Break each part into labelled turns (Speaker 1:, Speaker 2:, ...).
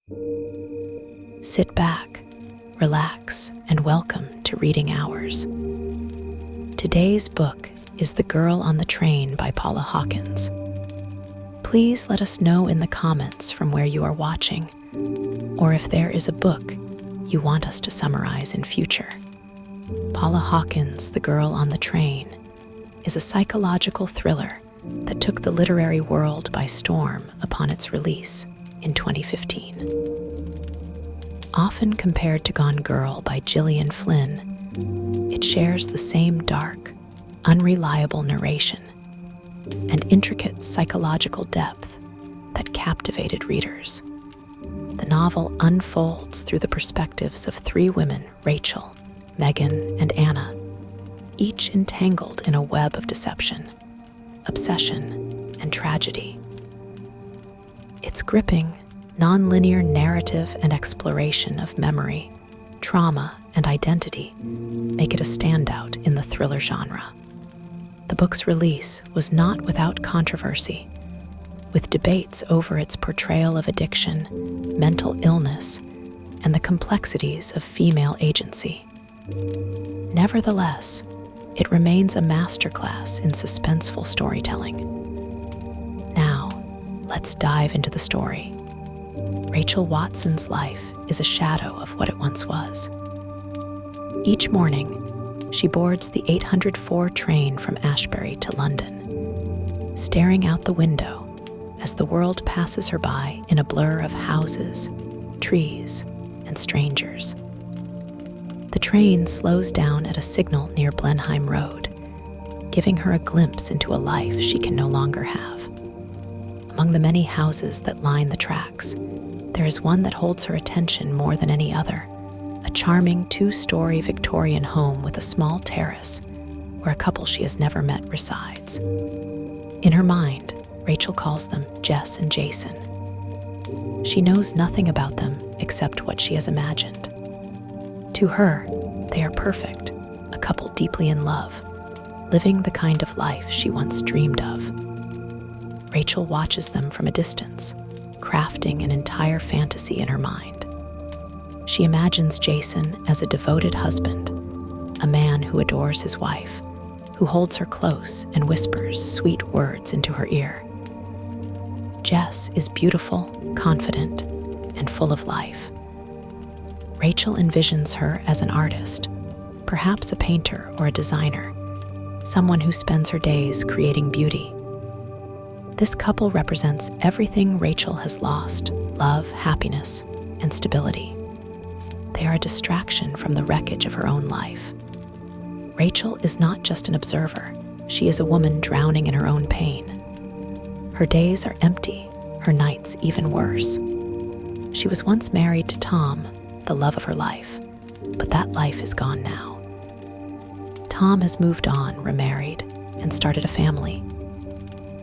Speaker 1: Sit back, relax, and welcome to Reading Hours. Today's book is The Girl on the Train by Paula Hawkins. Please let us know in the comments from where you are watching, or if there is a book you want us to summarize in future. Paula Hawkins' The Girl on the Train is a psychological thriller that took the literary world by storm upon its release in 2015. Often compared to Gone Girl by Gillian Flynn, it shares the same dark, unreliable narration and intricate psychological depth that captivated readers. The novel unfolds through the perspectives of three women, Rachel, Megan, and Anna, each entangled in a web of deception, obsession, and tragedy. Its gripping, non-linear narrative and exploration of memory, trauma, and identity make it a standout in the thriller genre. The book's release was not without controversy, with debates over its portrayal of addiction, mental illness, and the complexities of female agency. Nevertheless, it remains a masterclass in suspenseful storytelling. Now, let's dive into the story. Rachel Watson's life is a shadow of what it once was. Each morning, she boards the 804 train from Ashbury to London, staring out the window as the world passes her by in a blur of houses, trees, and strangers. The train slows down at a signal near Blenheim Road, giving her a glimpse into a life she can no longer have. Among the many houses that line the tracks, there is one that holds her attention more than any other, a charming two-story Victorian home with a small terrace where a couple she has never met resides. In her mind, Rachel calls them Jess and Jason. She knows nothing about them except what she has imagined. To her, they are perfect, a couple deeply in love, living the kind of life she once dreamed of. Rachel watches them from a distance, crafting an entire fantasy in her mind. She imagines Jason as a devoted husband, a man who adores his wife, who holds her close and whispers sweet words into her ear. Jess is beautiful, confident, and full of life. Rachel envisions her as an artist, perhaps a painter or a designer, someone who spends her days creating beauty. This couple represents everything Rachel has lost: love, happiness, and stability. They are a distraction from the wreckage of her own life. Rachel is not just an observer, she is a woman drowning in her own pain. Her days are empty, her nights even worse. She was once married to Tom, the love of her life, but that life is gone now. Tom has moved on, remarried, and started a family.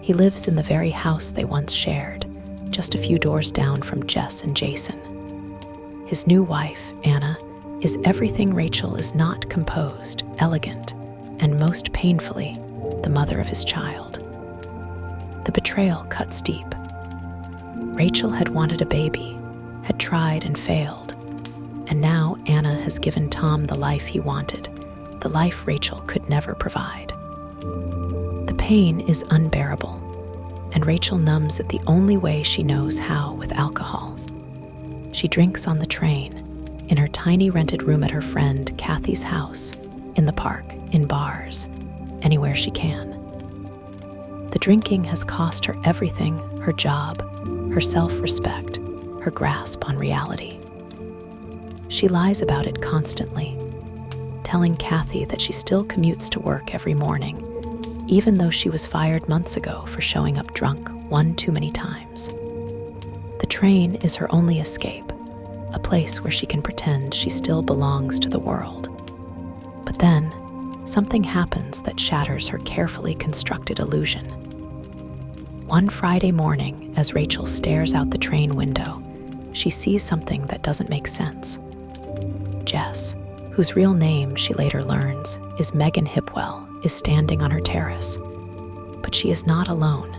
Speaker 1: He lives in the very house they once shared, just a few doors down from Jess and Jason. His new wife, Anna, is everything Rachel is not: composed, elegant, and most painfully, the mother of his child. The betrayal cuts deep. Rachel had wanted a baby, had tried and failed, and now Anna has given Tom the life he wanted, the life Rachel could never provide. The pain is unbearable, and Rachel numbs it the only way she knows how: with alcohol. She drinks on the train, in her tiny rented room at her friend Kathy's house, in the park, in bars, anywhere she can. The drinking has cost her everything: her job, her self-respect, her grasp on reality. She lies about it constantly, telling Kathy that she still commutes to work every morning, even though she was fired months ago for showing up drunk one too many times. The train is her only escape, a place where she can pretend she still belongs to the world. But then, something happens that shatters her carefully constructed illusion. One Friday morning, as Rachel stares out the train window, she sees something that doesn't make sense. Jess, whose real name she later learns is Megan Hipwell, is standing on her terrace. But she is not alone.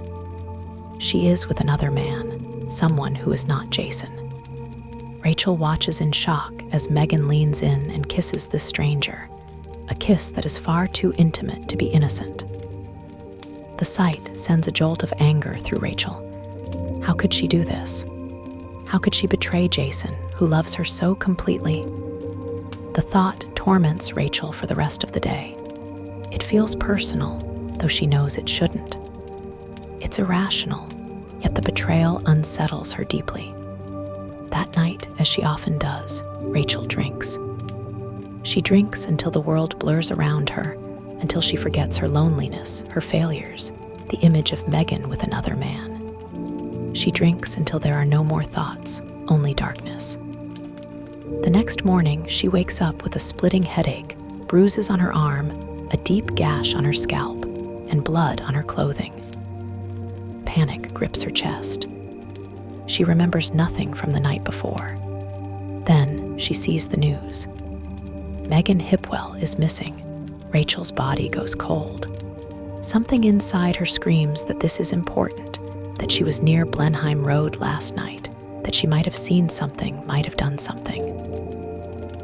Speaker 1: She is with another man, someone who is not Jason. Rachel watches in shock as Megan leans in and kisses this stranger, a kiss that is far too intimate to be innocent. The sight sends a jolt of anger through Rachel. How could she do this? How could she betray Jason, who loves her so completely? The thought torments Rachel for the rest of the day. It feels personal, though she knows it shouldn't. It's irrational, yet the betrayal unsettles her deeply. That night, as she often does, Rachel drinks. She drinks until the world blurs around her, until she forgets her loneliness, her failures, the image of Megan with another man. She drinks until there are no more thoughts, only darkness. The next morning, she wakes up with a splitting headache, bruises on her arm, a deep gash on her scalp, and blood on her clothing. Panic grips her chest. She remembers nothing from the night before. Then she sees the news. Megan Hipwell is missing. Rachel's body goes cold. Something inside her screams that this is important, that she was near Blenheim Road last night, that she might have seen something, might have done something.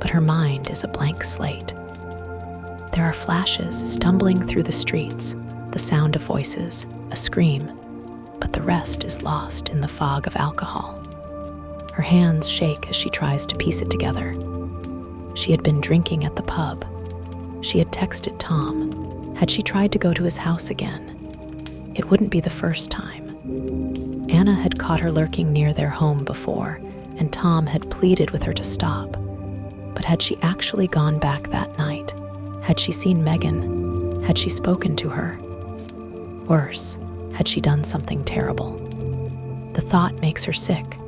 Speaker 1: But her mind is a blank slate. There are flashes stumbling through the streets, the sound of voices, a scream, but the rest is lost in the fog of alcohol. Her hands shake as she tries to piece it together. She had been drinking at the pub. She had texted Tom. Had she tried to go to his house again? It wouldn't be the first time. Anna had caught her lurking near their home before, and Tom had pleaded with her to stop. But had she actually gone back that night? Had she seen Megan? Had she spoken to her? Worse, had she done something terrible? The thought makes her sick.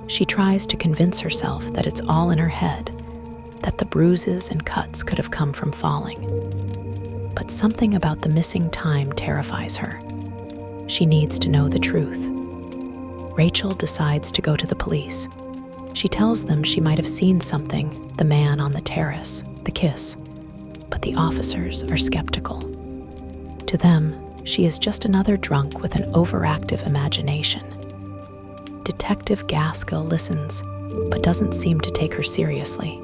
Speaker 1: She tries to convince herself that it's all in her head, that the bruises and cuts could have come from falling. But something about the missing time terrifies her. She needs to know the truth. Rachel decides to go to the police. She tells them she might have seen something, the man on the terrace, the kiss. But the officers are skeptical. To them, she is just another drunk with an overactive imagination. Detective Gaskell listens, but doesn't seem to take her seriously.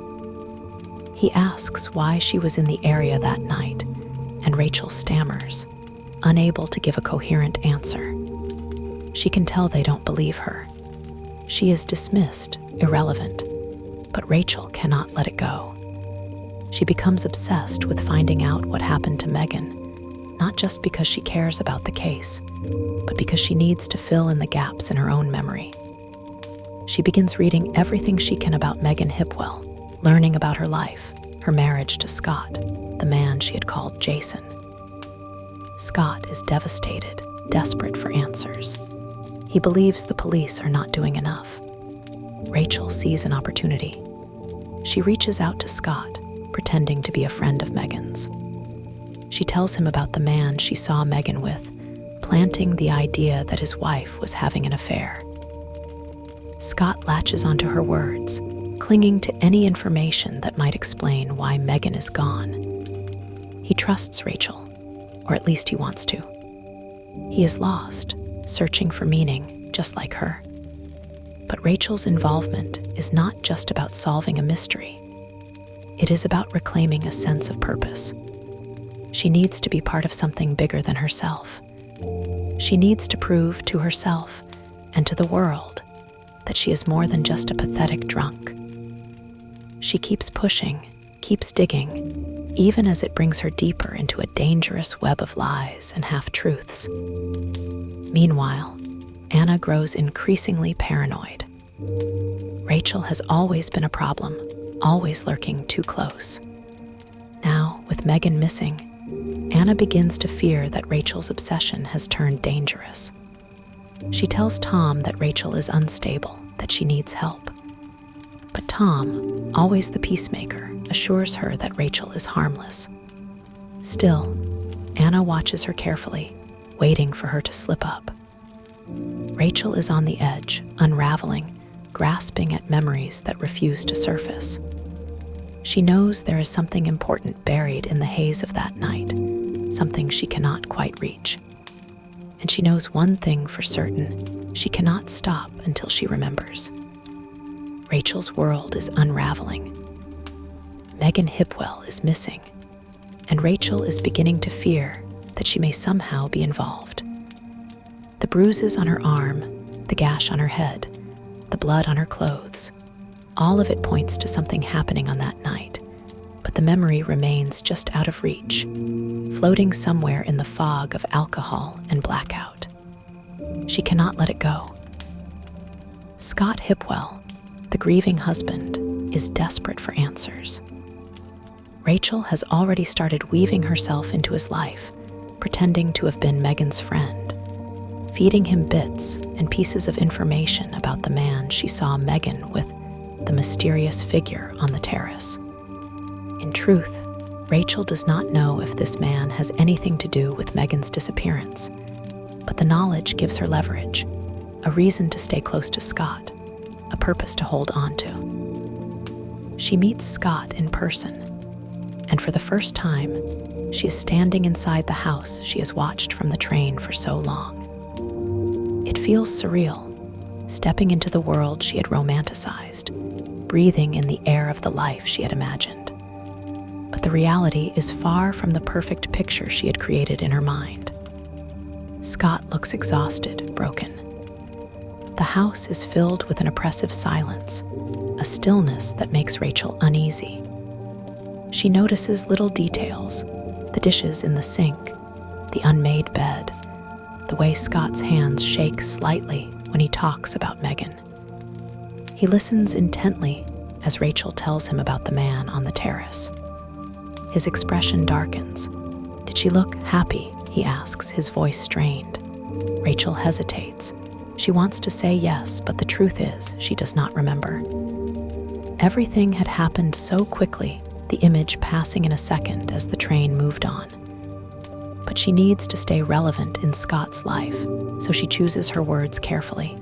Speaker 1: He asks why she was in the area that night, and Rachel stammers, unable to give a coherent answer. She can tell they don't believe her. She is dismissed, irrelevant, but Rachel cannot let it go. She becomes obsessed with finding out what happened to Megan, not just because she cares about the case, but because she needs to fill in the gaps in her own memory. She begins reading everything she can about Megan Hipwell, learning about her life, her marriage to Scott, the man she had called Jason. Scott is devastated, desperate for answers. He believes the police are not doing enough. Rachel sees an opportunity. She reaches out to Scott, pretending to be a friend of Megan's. She tells him about the man she saw Megan with, planting the idea that his wife was having an affair. Scott latches onto her words, clinging to any information that might explain why Megan is gone. He trusts Rachel, or at least he wants to. He is lost, searching for meaning, just like her. But Rachel's involvement is not just about solving a mystery. It is about reclaiming a sense of purpose. She needs to be part of something bigger than herself. She needs to prove to herself and to the world that she is more than just a pathetic drunk. She keeps pushing, keeps digging, even as it brings her deeper into a dangerous web of lies and half-truths. Meanwhile, Anna grows increasingly paranoid. Rachel has always been a problem, always lurking too close. Now, with Megan missing, Anna begins to fear that Rachel's obsession has turned dangerous. She tells Tom that Rachel is unstable, that she needs help. But Tom, always the peacemaker, assures her that Rachel is harmless. Still, Anna watches her carefully, waiting for her to slip up. Rachel is on the edge, unraveling, grasping at memories that refuse to surface. She knows there is something important buried in the haze of that night, something she cannot quite reach. And she knows one thing for certain: she cannot stop until she remembers. Rachel's world is unraveling. Megan Hipwell is missing, and Rachel is beginning to fear that she may somehow be involved. The bruises on her arm, the gash on her head, the blood on her clothes, all of it points to something happening on that night, but the memory remains just out of reach, floating somewhere in the fog of alcohol and blackout. She cannot let it go. Scott Hipwell, the grieving husband, is desperate for answers. Rachel has already started weaving herself into his life, pretending to have been Megan's friend, feeding him bits and pieces of information about the man she saw Megan with, the mysterious figure on the terrace. In truth, Rachel does not know if this man has anything to do with Megan's disappearance, but the knowledge gives her leverage, a reason to stay close to Scott, a purpose to hold on to. She meets Scott in person, and for the first time, she is standing inside the house she has watched from the train for so long. It feels surreal, stepping into the world she had romanticized, breathing in the air of the life she had imagined. But the reality is far from the perfect picture she had created in her mind. Scott looks exhausted, broken. The house is filled with an oppressive silence, a stillness that makes Rachel uneasy. She notices little details, the dishes in the sink, the unmade bed, the way Scott's hands shake slightly when he talks about Megan. He listens intently as Rachel tells him about the man on the terrace. His expression darkens. "Did she look happy?" he asks, his voice strained. Rachel hesitates. She wants to say yes, but the truth is, she does not remember. Everything had happened so quickly, the image passing in a second as the train moved on. But she needs to stay relevant in Scott's life, so she chooses her words carefully.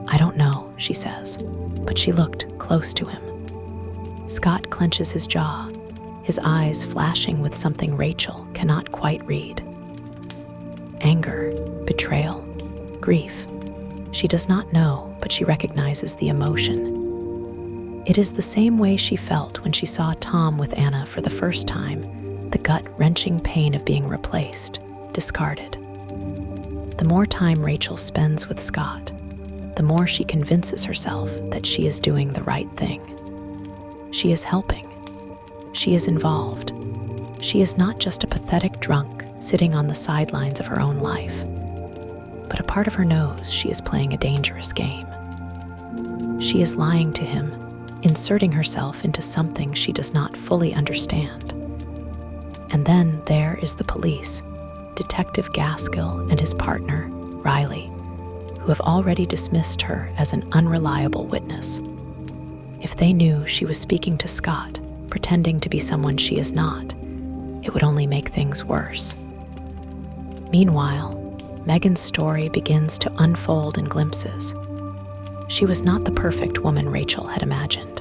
Speaker 1: "I don't know," she says, but she looked close to him. Scott clenches his jaw, his eyes flashing with something Rachel cannot quite read. Anger, betrayal, grief. She does not know, but she recognizes the emotion. It is the same way she felt when she saw Tom with Anna for the first time, the gut-wrenching pain of being replaced, discarded. The more time Rachel spends with Scott, the more she convinces herself that she is doing the right thing. She is helping. She is involved. She is not just a pathetic drunk sitting on the sidelines of her own life, but a part of her knows she is playing a dangerous game. She is lying to him, inserting herself into something she does not fully understand. And then there is the police, Detective Gaskill and his partner, Riley, who have already dismissed her as an unreliable witness. If they knew she was speaking to Scott, pretending to be someone she is not, it would only make things worse. Meanwhile, Megan's story begins to unfold in glimpses. She was not the perfect woman Rachel had imagined.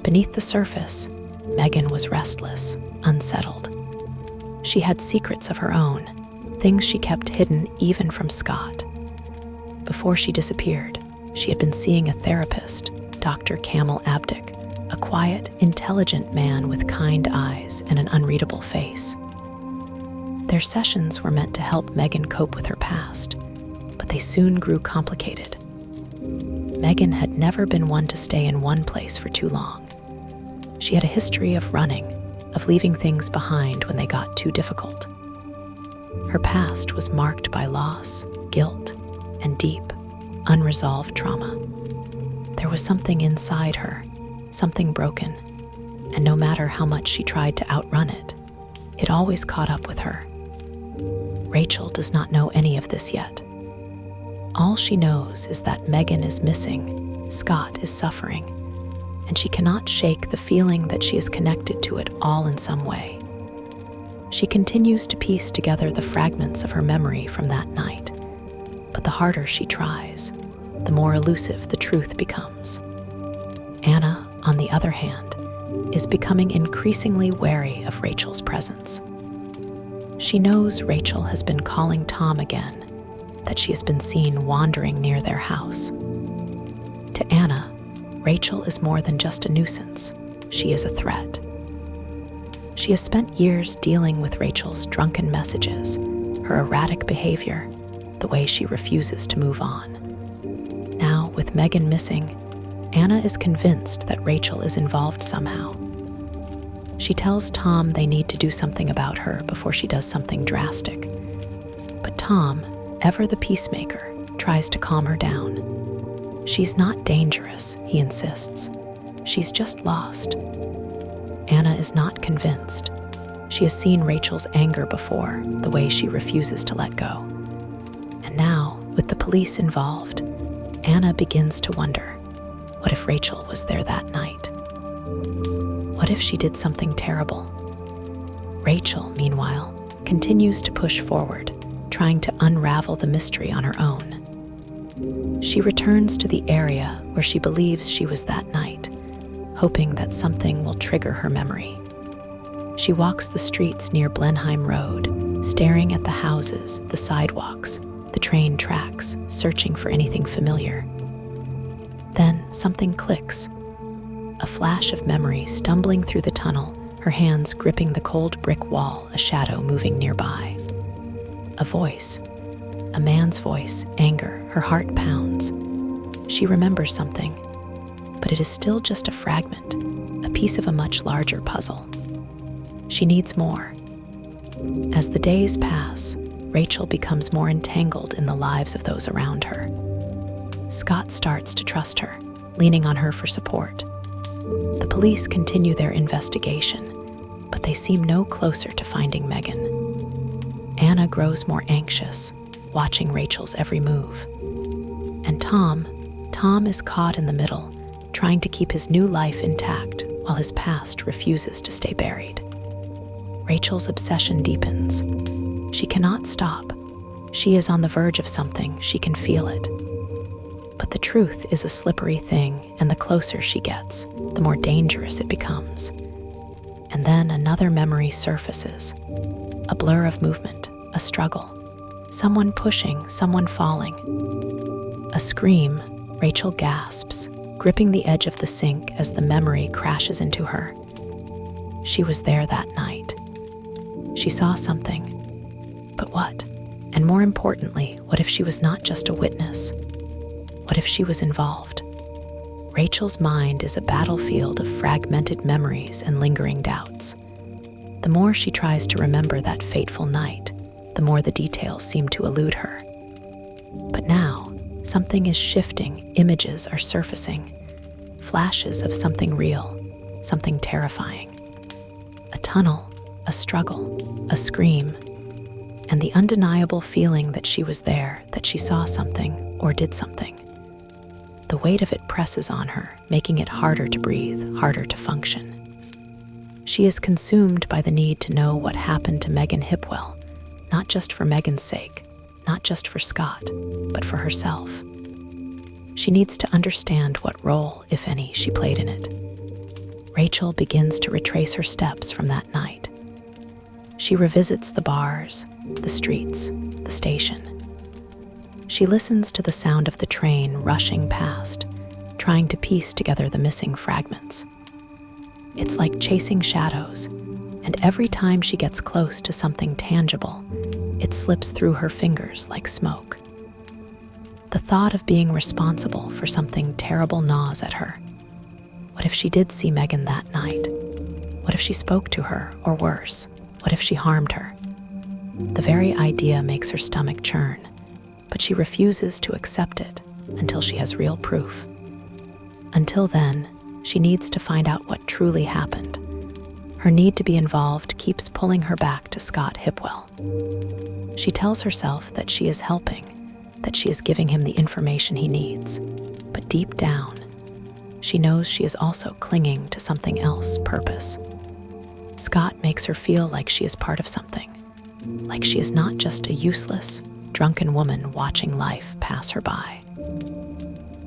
Speaker 1: Beneath the surface, Megan was restless, unsettled. She had secrets of her own, things she kept hidden even from Scott. Before she disappeared, she had been seeing a therapist, Dr. Camel Abdick, a quiet, intelligent man with kind eyes and an unreadable face. Their sessions were meant to help Megan cope with her past, but they soon grew complicated. Megan had never been one to stay in one place for too long. She had a history of running, of leaving things behind when they got too difficult. Her past was marked by loss, guilt, and deep, unresolved trauma. There was something inside her, something broken, and no matter how much she tried to outrun it, it always caught up with her. Rachel does not know any of this yet. All she knows is that Megan is missing, Scott is suffering, and she cannot shake the feeling that she is connected to it all in some way. She continues to piece together the fragments of her memory from that night, but the harder she tries, the more elusive the truth becomes. Anna, on the other hand, is becoming increasingly wary of Rachel's presence. She knows Rachel has been calling Tom again, that she has been seen wandering near their house. To Anna, Rachel is more than just a nuisance. She is a threat. She has spent years dealing with Rachel's drunken messages, her erratic behavior, the way she refuses to move on. Now, with Megan missing, Anna is convinced that Rachel is involved somehow. She tells Tom they need to do something about her before she does something drastic. But Tom, ever the peacemaker, tries to calm her down. She's not dangerous, he insists. She's just lost. Anna is not convinced. She has seen Rachel's anger before, the way she refuses to let go. And now, with the police involved, Anna begins to wonder, what if Rachel was there that night? What if she did something terrible? Rachel, meanwhile, continues to push forward, trying to unravel the mystery on her own. She returns to the area where she believes she was that night, hoping that something will trigger her memory. She walks the streets near Blenheim Road, staring at the houses, the sidewalks, the train tracks, searching for anything familiar. Then something clicks. A flash of memory stumbling through the tunnel, her hands gripping the cold brick wall, a shadow moving nearby. A voice. A man's voice, anger, her heart pounds. She remembers something, but it is still just a fragment, a piece of a much larger puzzle. She needs more. As the days pass, Rachel becomes more entangled in the lives of those around her. Scott starts to trust her, leaning on her for support. The police continue their investigation, but they seem no closer to finding Megan. Anna grows more anxious, watching Rachel's every move. And Tom is caught in the middle, trying to keep his new life intact while his past refuses to stay buried. Rachel's obsession deepens. She cannot stop. She is on the verge of something, she can feel it. But the truth is a slippery thing, and the closer she gets, the more dangerous it becomes. And then another memory surfaces. A blur of movement, a struggle. Someone pushing, someone falling. A scream. Rachel gasps, gripping the edge of the sink as the memory crashes into her. She was there that night. She saw something. But what? And more importantly, what if she was not just a witness? What if she was involved? Rachel's mind is a battlefield of fragmented memories and lingering doubts. The more she tries to remember that fateful night, the more the details seem to elude her. But now, something is shifting, images are surfacing, flashes of something real, something terrifying. A tunnel, a struggle, a scream, and the undeniable feeling that she was there, that she saw something or did something. The weight of it presses on her, making it harder to breathe, harder to function. She is consumed by the need to know what happened to Megan Hipwell, not just for Megan's sake, not just for Scott, but for herself. She needs to understand what role, if any, she played in it. Rachel begins to retrace her steps from that night. She revisits the bars, the streets, the station. She listens to the sound of the train rushing past, trying to piece together the missing fragments. It's like chasing shadows, and every time she gets close to something tangible, it slips through her fingers like smoke. The thought of being responsible for something terrible gnaws at her. What if she did see Megan that night? What if she spoke to her, or worse, what if she harmed her? The very idea makes her stomach churn, but she refuses to accept it until she has real proof. Until then, she needs to find out what truly happened. Her need to be involved keeps pulling her back to Scott Hipwell. She tells herself that she is helping, that she is giving him the information he needs. But deep down, she knows she is also clinging to something else, purpose. Scott makes her feel like she is part of something, like she is not just a useless, drunken woman watching life pass her by.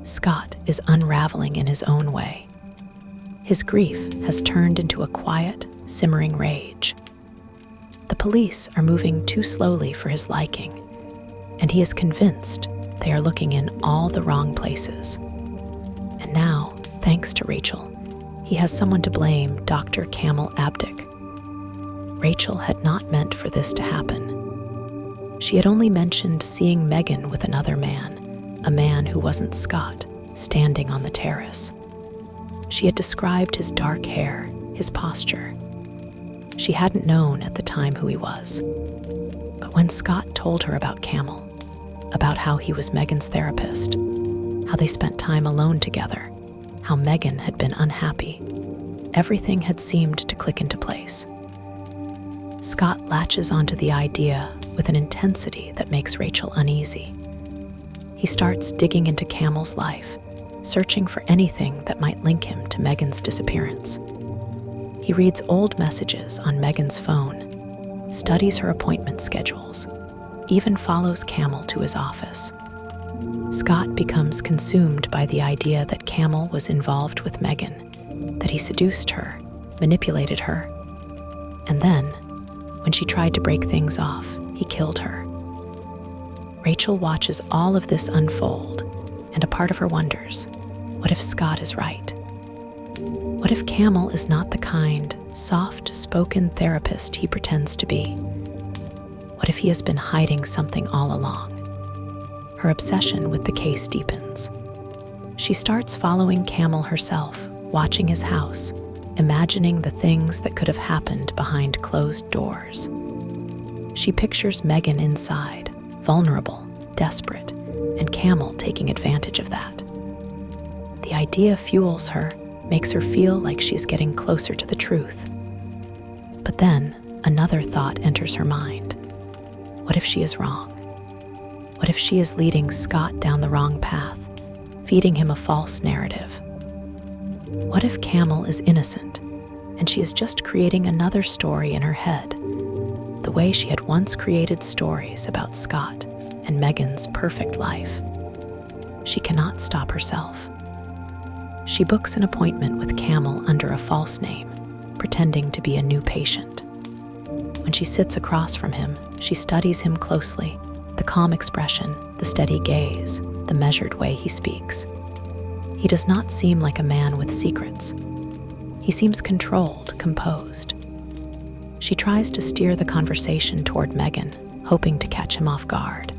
Speaker 1: Scott is unraveling in his own way. His grief has turned into a quiet, simmering rage. The police are moving too slowly for his liking, and he is convinced they are looking in all the wrong places. And now, thanks thanks to Rachel, he has someone to blame, Dr. Camel Abdick. Rachel had not meant for this to happen. She had only mentioned seeing Megan with another man, a man who wasn't Scott, standing on the terrace. She had described his dark hair, his posture. She hadn't known at the time who he was. But when Scott told her about Camel, about how he was Megan's therapist, how they spent time alone together, how Megan had been unhappy, everything had seemed to click into place. Scott latches onto the idea with an intensity that makes Rachel uneasy. He starts digging into Camel's life, searching for anything that might link him to Megan's disappearance. He reads old messages on Megan's phone, studies her appointment schedules, even follows Camel to his office. Scott becomes consumed by the idea that Camel was involved with Megan, that he seduced her, manipulated her, and then, when she tried to break things off, he killed her. Rachel watches all of this unfold, and a part of her wonders, what if Scott is right? What if Camel is not the kind, soft-spoken therapist he pretends to be? What if he has been hiding something all along? Her obsession with the case deepens. She starts following Camel herself, watching his house, imagining the things that could have happened behind closed doors. She pictures Megan inside, vulnerable, desperate, and Camel taking advantage of that. The idea fuels her, makes her feel like she's getting closer to the truth. But then, another thought enters her mind. What if she is wrong? What if she is leading Scott down the wrong path, feeding him a false narrative? What if Camel is innocent, and she is just creating another story in her head, the way she had once created stories about Scott and Megan's perfect life? She cannot stop herself. She books an appointment with Camel under a false name, pretending to be a new patient. When she sits across from him, she studies him closely, the calm expression, the steady gaze, the measured way he speaks. He does not seem like a man with secrets. He seems controlled, composed. She tries to steer the conversation toward Megan, hoping to catch him off guard,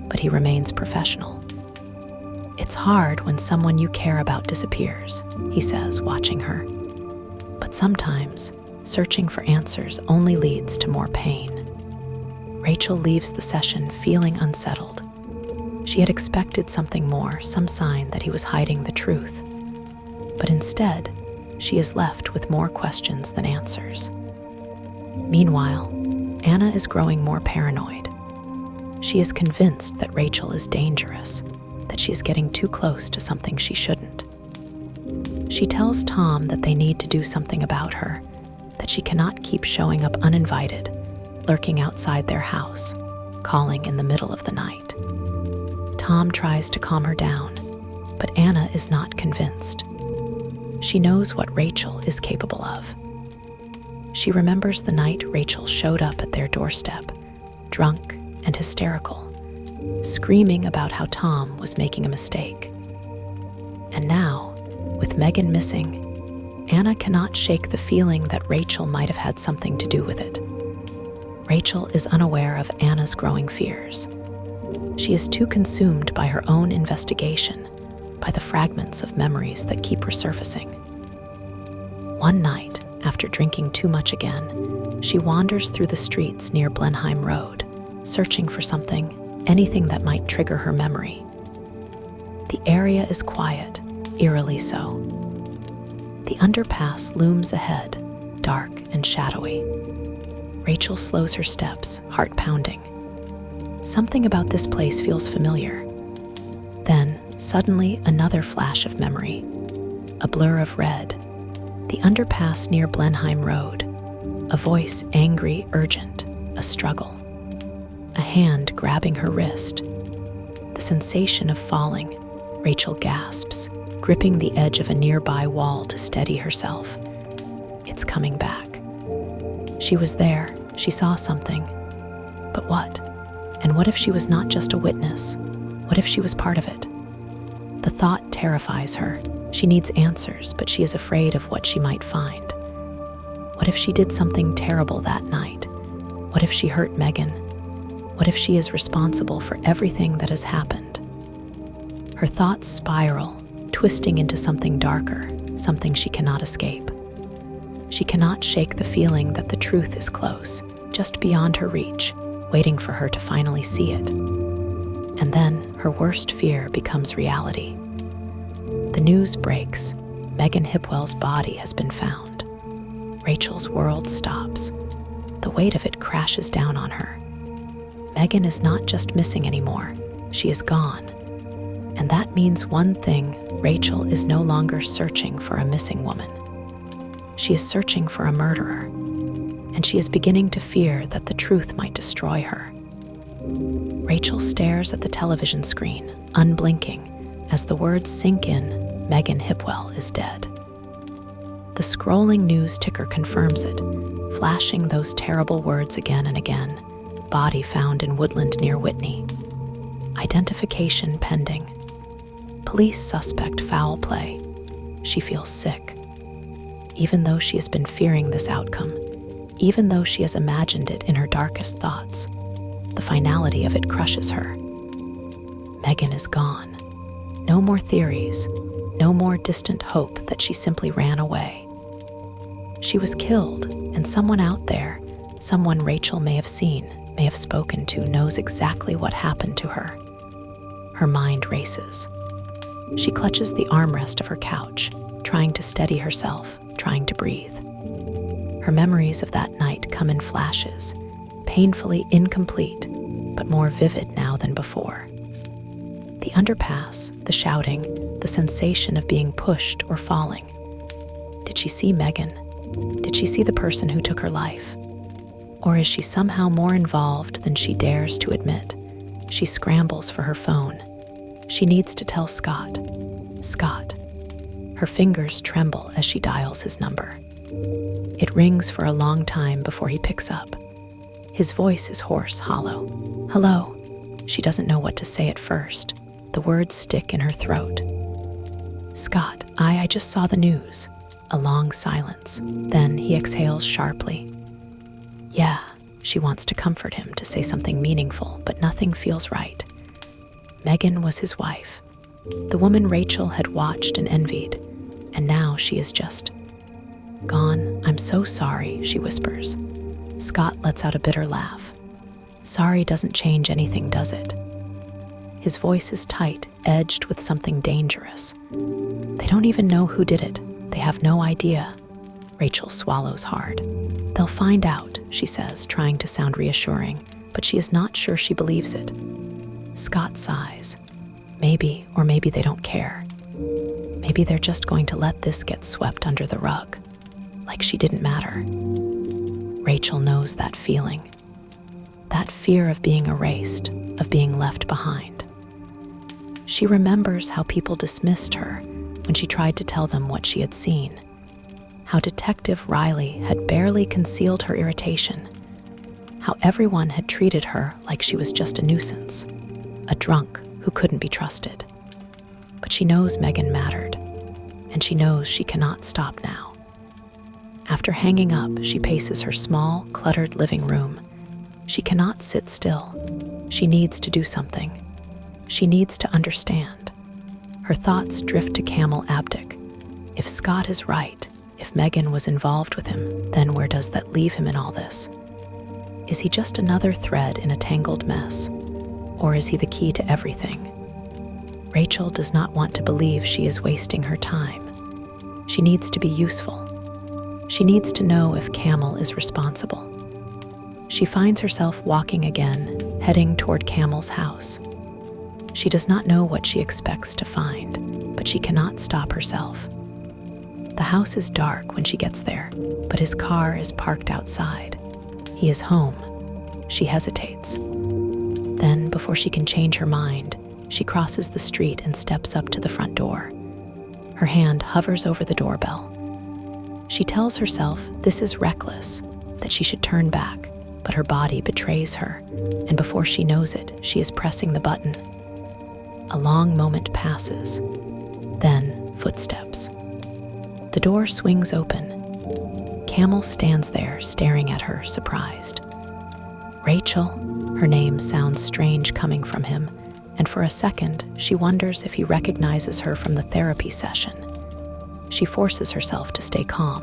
Speaker 1: but he remains professional. It's hard when someone you care about disappears, he says, watching her. But sometimes, searching for answers only leads to more pain. Rachel leaves the session feeling unsettled. She had expected something more, some sign that he was hiding the truth. But instead, she is left with more questions than answers. Meanwhile, Anna is growing more paranoid. She is convinced that Rachel is dangerous, that she is getting too close to something she shouldn't. She tells Tom that they need to do something about her, that she cannot keep showing up uninvited, lurking outside their house, calling in the middle of the night. Tom tries to calm her down, but Anna is not convinced. She knows what Rachel is capable of. She remembers the night Rachel showed up at their doorstep, drunk and hysterical, screaming about how Tom was making a mistake. And now, with Megan missing, Anna cannot shake the feeling that Rachel might have had something to do with it. Rachel is unaware of Anna's growing fears. She is too consumed by her own investigation, by the fragments of memories that keep resurfacing. One night, after drinking too much again, she wanders through the streets near Blenheim Road, searching for something, anything that might trigger her memory. The area is quiet, eerily so. The underpass looms ahead, dark and shadowy. Rachel slows her steps, heart pounding. Something about this place feels familiar. Then, suddenly, another flash of memory. A blur of red. The underpass near Blenheim Road. A voice angry, urgent. A struggle. A hand grabbing her wrist. The sensation of falling. Rachel gasps, gripping the edge of a nearby wall to steady herself. It's coming back. She was there. She saw something. But what? And what if she was not just a witness? What if she was part of it? The thought terrifies her. She needs answers, but she is afraid of what she might find. What if she did something terrible that night? What if she hurt Megan? What if she is responsible for everything that has happened? Her thoughts spiral, twisting into something darker, something she cannot escape. She cannot shake the feeling that the truth is close, just beyond her reach, waiting for her to finally see it. And then her worst fear becomes reality. The news breaks. Megan Hipwell's body has been found. Rachel's world stops. The weight of it crashes down on her. Megan is not just missing anymore. She is gone. And that means one thing: Rachel is no longer searching for a missing woman. She is searching for a murderer, and she is beginning to fear that the truth might destroy her. Rachel stares at the television screen, unblinking, as the words sink in: Megan Hipwell is dead. The scrolling news ticker confirms it, flashing those terrible words again and again. Body found in woodland near Whitney. Identification pending. Police suspect foul play. She feels sick. Even though she has been fearing this outcome, even though she has imagined it in her darkest thoughts, the finality of it crushes her. Megan is gone. No more theories, no more distant hope that she simply ran away. She was killed, and someone out there, someone Rachel may have seen, may have spoken to, knows exactly what happened to her. Her mind races. She clutches the armrest of her couch, trying to steady herself, trying to breathe. Her memories of that night come in flashes, painfully incomplete, but more vivid now than before. The underpass, the shouting, the sensation of being pushed or falling. Did she see Megan? Did she see the person who took her life? Or is she somehow more involved than she dares to admit? She scrambles for her phone. She needs to tell Scott. Scott. Her fingers tremble as she dials his number. It rings for a long time before he picks up. His voice is hoarse, hollow. Hello. She doesn't know what to say at first. The words stick in her throat. Scott, I just saw the news. A long silence. Then he exhales sharply. Yeah, she wants to comfort him, to say something meaningful, but nothing feels right. Megan was his wife, the woman Rachel had watched and envied, and now she is just gone. I'm so sorry, she whispers. Scott lets out a bitter laugh. Sorry doesn't change anything, does it? His voice is tight, edged with something dangerous. They don't even know who did it. They have no idea. Rachel swallows hard. They'll find out, she says, trying to sound reassuring, but she is not sure she believes it. Scott sighs. Maybe, or maybe they don't care. Maybe they're just going to let this get swept under the rug, like she didn't matter. Rachel knows that feeling. That fear of being erased, of being left behind. She remembers how people dismissed her when she tried to tell them what she had seen. How Detective Riley had barely concealed her irritation. How everyone had treated her like she was just a nuisance, a drunk who couldn't be trusted. But she knows Megan mattered, and she knows she cannot stop now. After hanging up, she paces her small, cluttered living room. She cannot sit still. She needs to do something. She needs to understand. Her thoughts drift to Camel Abdick. If Scott is right, if Megan was involved with him, then where does that leave him in all this? Is he just another thread in a tangled mess? Or is he the key to everything? Rachel does not want to believe she is wasting her time. She needs to be useful. She needs to know if Camel is responsible. She finds herself walking again, heading toward Camel's house. She does not know what she expects to find, but she cannot stop herself. The house is dark when she gets there, but his car is parked outside. He is home. She hesitates. Then, before she can change her mind, she crosses the street and steps up to the front door. Her hand hovers over the doorbell. She tells herself this is reckless, that she should turn back, but her body betrays her, and before she knows it, she is pressing the button. A long moment passes. Then, footsteps. The door swings open. Camel stands there, staring at her, surprised. Rachel, her name sounds strange coming from him, and for a second, she wonders if he recognizes her from the therapy session. She forces herself to stay calm.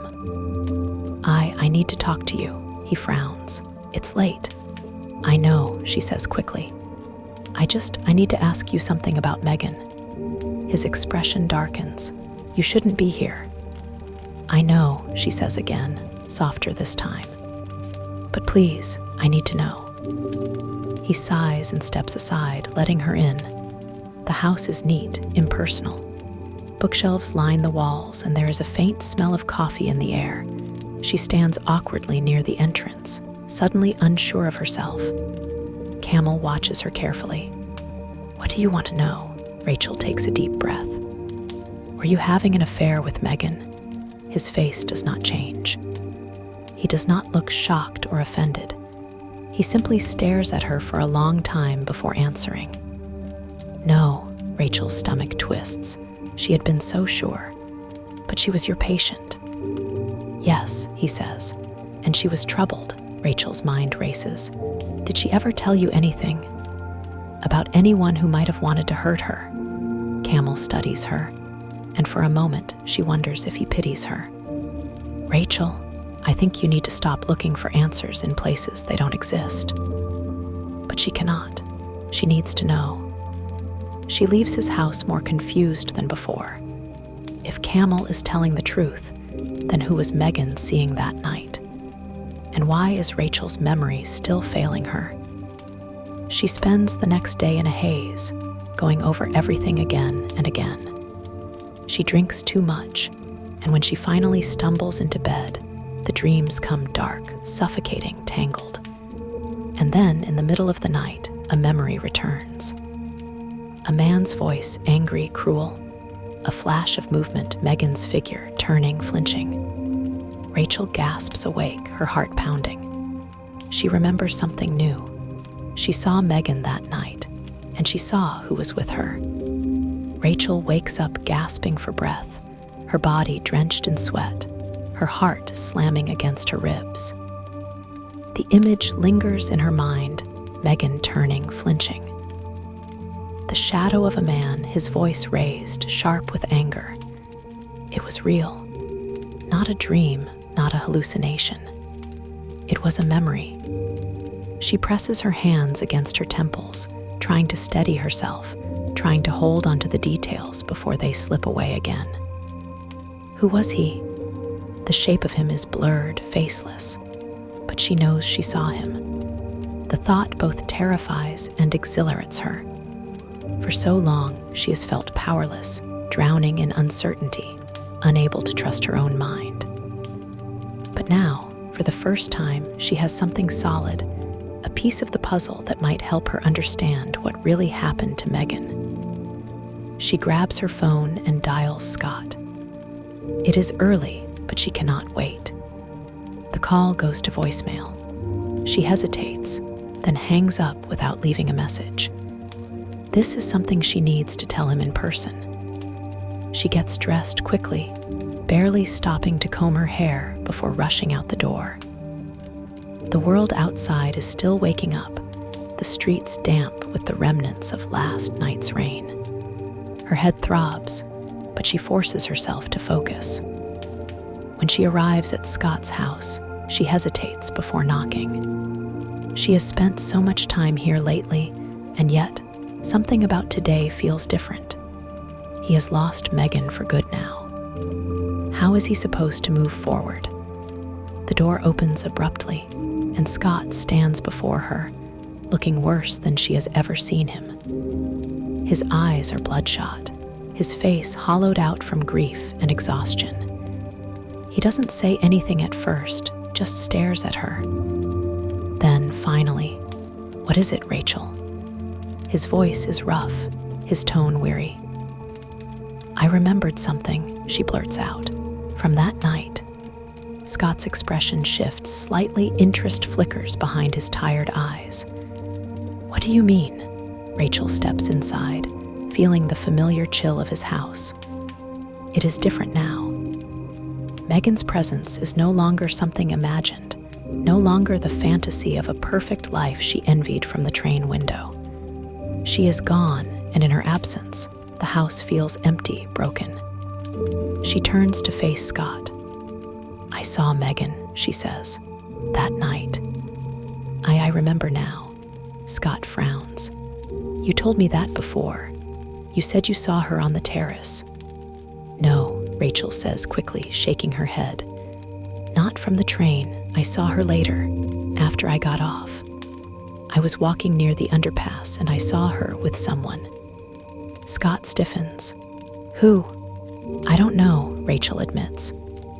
Speaker 1: I need to talk to you, he frowns. It's late. I know, she says quickly. I need to ask you something about Megan. His expression darkens. You shouldn't be here. I know, she says again, softer this time. But please, I need to know. He sighs and steps aside, letting her in. The house is neat, impersonal. Bookshelves line the walls, and there is a faint smell of coffee in the air. She stands awkwardly near the entrance, suddenly unsure of herself. Camel watches her carefully. What do you want to know? Rachel takes a deep breath. Were you having an affair with Megan? His face does not change. He does not look shocked or offended. He simply stares at her for a long time before answering. No, Rachel's stomach twists. She had been so sure. But she was your patient. Yes, he says. And she was troubled. Rachel's mind races. Did she ever tell you anything? About anyone who might have wanted to hurt her? Camel studies her, and for a moment she wonders if he pities her. Rachel, I think you need to stop looking for answers in places they don't exist. But she cannot. She needs to know. She leaves his house more confused than before. If Camel is telling the truth, then who was Megan seeing that night? And why is Rachel's memory still failing her? She spends the next day in a haze, going over everything again and again. She drinks too much, and when she finally stumbles into bed, the dreams come dark, suffocating, tangled. And then, in the middle of the night, a memory returns. A man's voice, angry, cruel. A flash of movement, Megan's figure, turning, flinching. Rachel gasps awake, her heart pounding. She remembers something new. She saw Megan that night, and she saw who was with her. Rachel wakes up gasping for breath, her body drenched in sweat, her heart slamming against her ribs. The image lingers in her mind, Megan turning, flinching. The shadow of a man, his voice raised, sharp with anger. It was real. Not a dream, not a hallucination. It was a memory. She presses her hands against her temples, trying to steady herself, trying to hold onto the details before they slip away again. Who was he? The shape of him is blurred, faceless, but she knows she saw him. The thought both terrifies and exhilarates her. For so long, she has felt powerless, drowning in uncertainty, unable to trust her own mind. But now, for the first time, she has something solid, a piece of the puzzle that might help her understand what really happened to Megan. She grabs her phone and dials Scott. It is early, but she cannot wait. The call goes to voicemail. She hesitates, then hangs up without leaving a message. This is something she needs to tell him in person. She gets dressed quickly, barely stopping to comb her hair before rushing out the door. The world outside is still waking up, the streets damp with the remnants of last night's rain. Her head throbs, but she forces herself to focus. When she arrives at Scott's house, she hesitates before knocking. She has spent so much time here lately, and yet, something about today feels different. He has lost Megan for good now. How is he supposed to move forward? The door opens abruptly, and Scott stands before her, looking worse than she has ever seen him. His eyes are bloodshot, his face hollowed out from grief and exhaustion. He doesn't say anything at first, just stares at her. Then, finally, "What is it, Rachel?" His voice is rough, his tone weary. "I remembered something," she blurts out. "From that night." Scott's expression shifts slightly, interest flickers behind his tired eyes. "What do you mean?" Rachel steps inside, feeling the familiar chill of his house. It is different now. Megan's presence is no longer something imagined, no longer the fantasy of a perfect life she envied from the train window. She is gone, and in her absence, the house feels empty, broken. She turns to face Scott. "I saw Megan," she says, "that night." I remember now." Scott frowns. "You told me that before. You said you saw her on the terrace." "No," Rachel says quickly, shaking her head. "Not from the train. I saw her later, after I got off. I was walking near the underpass and I saw her with someone." Scott stiffens. "Who?" "I don't know," Rachel admits,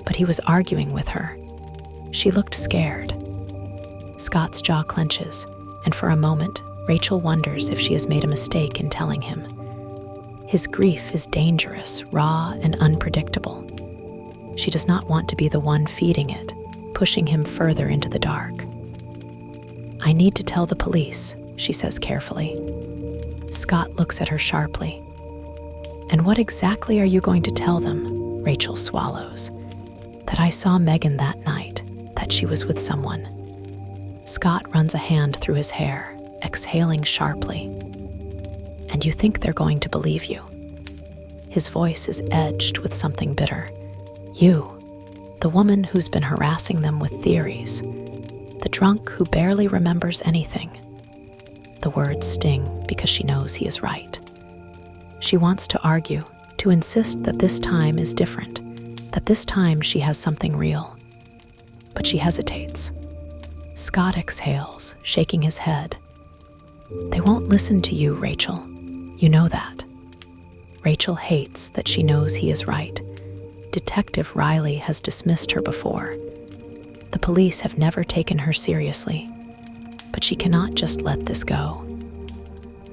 Speaker 1: "but he was arguing with her. She looked scared." Scott's jaw clenches, and for a moment, Rachel wonders if she has made a mistake in telling him. His grief is dangerous, raw, and unpredictable. She does not want to be the one feeding it, pushing him further into the dark. "I need to tell the police," she says carefully. Scott looks at her sharply. "And what exactly are you going to tell them?" Rachel swallows. "That I saw Megan that night, that she was with someone." Scott runs a hand through his hair, exhaling sharply. "And you think they're going to believe you?" His voice is edged with something bitter. "You, the woman who's been harassing them with theories, the drunk who barely remembers anything." The words sting because she knows he is right. She wants to argue, to insist that this time is different, that this time she has something real. But she hesitates. Scott exhales, shaking his head. "They won't listen to you, Rachel. You know that." Rachel hates that she knows he is right. Detective Riley has dismissed her before. The police have never taken her seriously. But she cannot just let this go.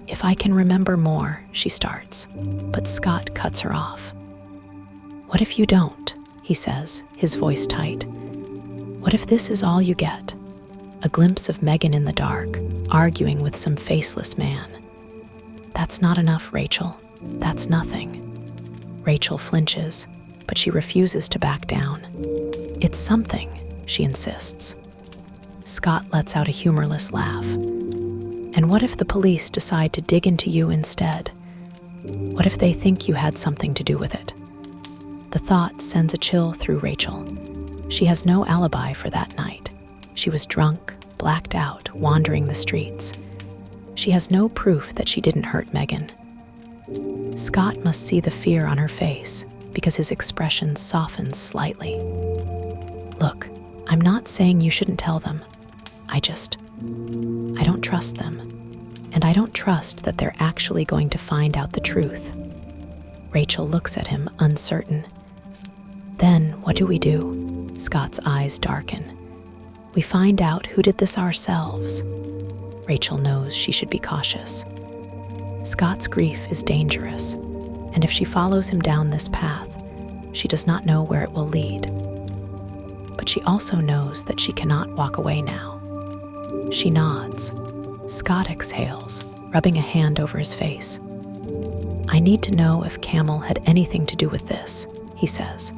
Speaker 1: "If I can remember more," she starts, but Scott cuts her off. "What if you don't?" he says, his voice tight. "What if this is all you get? A glimpse of Megan in the dark, arguing with some faceless man." "That's not enough, Rachel. That's nothing." Rachel flinches, but she refuses to back down. "It's something," she insists. Scott lets out a humorless laugh. "And what if the police decide to dig into you instead? What if they think you had something to do with it?" The thought sends a chill through Rachel. She has no alibi for that night. She was drunk, blacked out, wandering the streets. She has no proof that she didn't hurt Megan. Scott must see the fear on her face because his expression softens slightly. "Look, I'm not saying you shouldn't tell them. I don't trust them. And I don't trust that they're actually going to find out the truth." Rachel looks at him, uncertain. "Then what do we do?" Scott's eyes darken. "We find out who did this ourselves." Rachel knows she should be cautious. Scott's grief is dangerous, and if she follows him down this path, she does not know where it will lead. But she also knows that she cannot walk away now. She nods. Scott exhales, rubbing a hand over his face. "I need to know if Camel had anything to do with this," he says.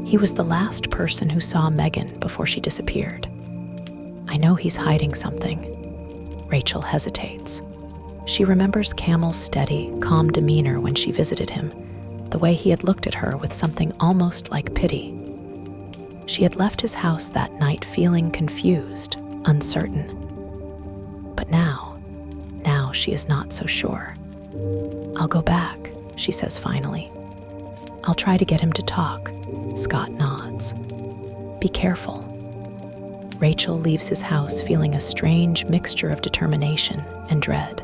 Speaker 1: "He was the last person who saw Megan before she disappeared. I know he's hiding something." Rachel hesitates. She remembers Camel's steady, calm demeanor when she visited him, the way he had looked at her with something almost like pity. She had left his house that night feeling confused, uncertain. But now she is not so sure. "I'll go back," she says finally. "I'll try to get him to talk." Scott nods. "Be careful." Rachel leaves his house feeling a strange mixture of determination and dread.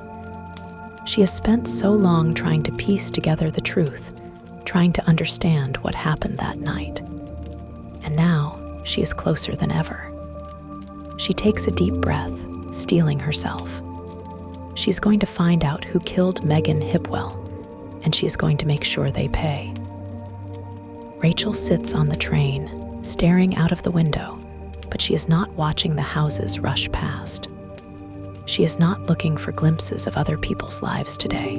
Speaker 1: She has spent so long trying to piece together the truth, trying to understand what happened that night. And now she is closer than ever. She takes a deep breath, steeling herself. She's going to find out who killed Megan Hipwell, and she is going to make sure they pay. Rachel sits on the train, staring out of the window, but she is not watching the houses rush past. She is not looking for glimpses of other people's lives today.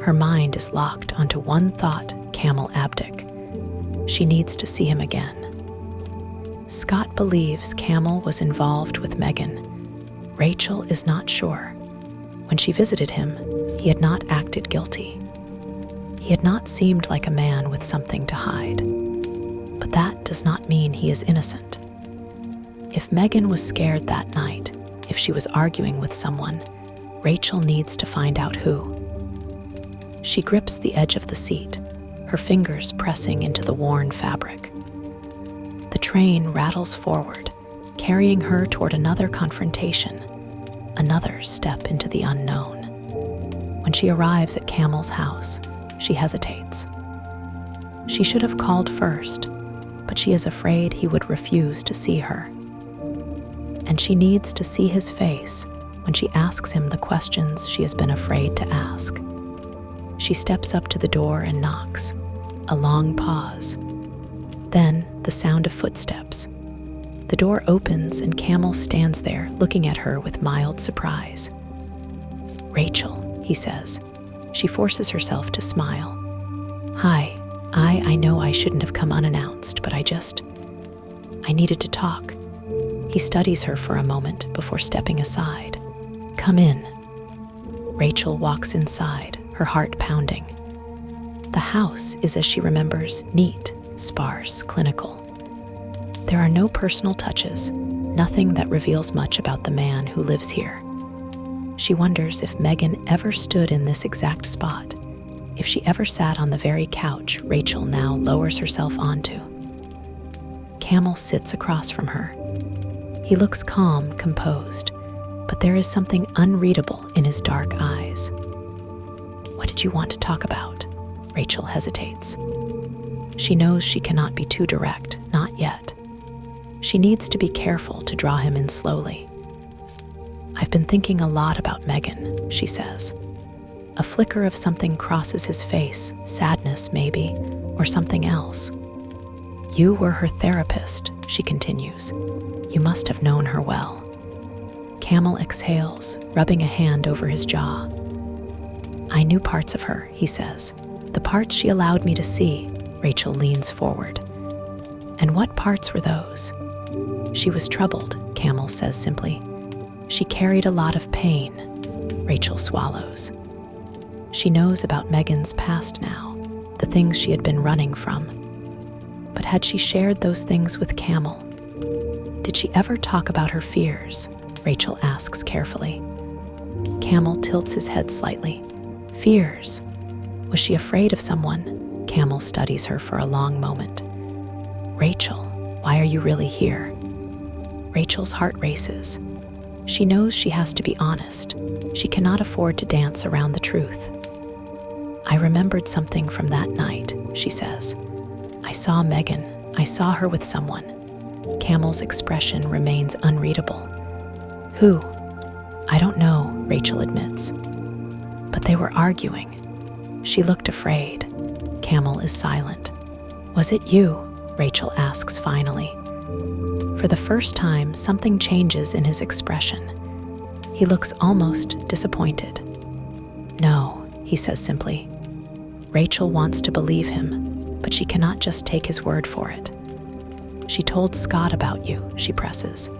Speaker 1: Her mind is locked onto one thought, Camel Abdick. She needs to see him again. Scott believes Camel was involved with Megan. Rachel is not sure. When she visited him, he had not acted guilty. He had not seemed like a man with something to hide. But that does not mean he is innocent. If Megan was scared that night, if she was arguing with someone, Rachel needs to find out who. She grips the edge of the seat, her fingers pressing into the worn fabric. The train rattles forward, carrying her toward another confrontation, another step into the unknown. When she arrives at Camel's house, she hesitates. She should have called first, but she is afraid he would refuse to see her. And she needs to see his face when she asks him the questions she has been afraid to ask. She steps up to the door and knocks. A long pause. Then the sound of footsteps. The door opens and Camel stands there looking at her with mild surprise. "Rachel," he says. She forces herself to smile. "Hi, I know I shouldn't have come unannounced, but I needed to talk." He studies her for a moment before stepping aside. "Come in." Rachel walks inside, her heart pounding. The house is, as she remembers, neat, sparse, clinical. There are no personal touches, nothing that reveals much about the man who lives here. She wonders if Megan ever stood in this exact spot, if she ever sat on the very couch Rachel now lowers herself onto. Camel sits across from her. He looks calm, composed, but there is something unreadable in his dark eyes. "What did you want to talk about?" Rachel hesitates. She knows she cannot be too direct, not yet. She needs to be careful to draw him in slowly. "I've been thinking a lot about Megan," she says. A flicker of something crosses his face, sadness maybe, or something else. "You were her therapist," she continues. "You must have known her well." Camel exhales, rubbing a hand over his jaw. "I knew parts of her," he says. "The parts she allowed me to see." Rachel leans forward. "And what parts were those?" "She was troubled," Camel says simply. "She carried a lot of pain." Rachel swallows. She knows about Megan's past now, the things she had been running from. But had she shared those things with Camel? Did she ever talk about her fears? Rachel asks carefully. Camel tilts his head slightly. Fears? Was she afraid of someone? Camel studies her for a long moment. "Rachel, why are you really here?" Rachel's heart races. She knows she has to be honest. She cannot afford to dance around the truth. "I remembered something from that night," she says. "I saw Megan. I saw her with someone." Camel's expression remains unreadable. "Who?" "I don't know," Rachel admits. "But they were arguing." She looked afraid. Camel is silent. "Was it you?" Rachel asks finally. For the first time, something changes in his expression. He looks almost disappointed. "No," he says simply. Rachel wants to believe him, but she cannot just take his word for it. "She told Scott about you," she presses.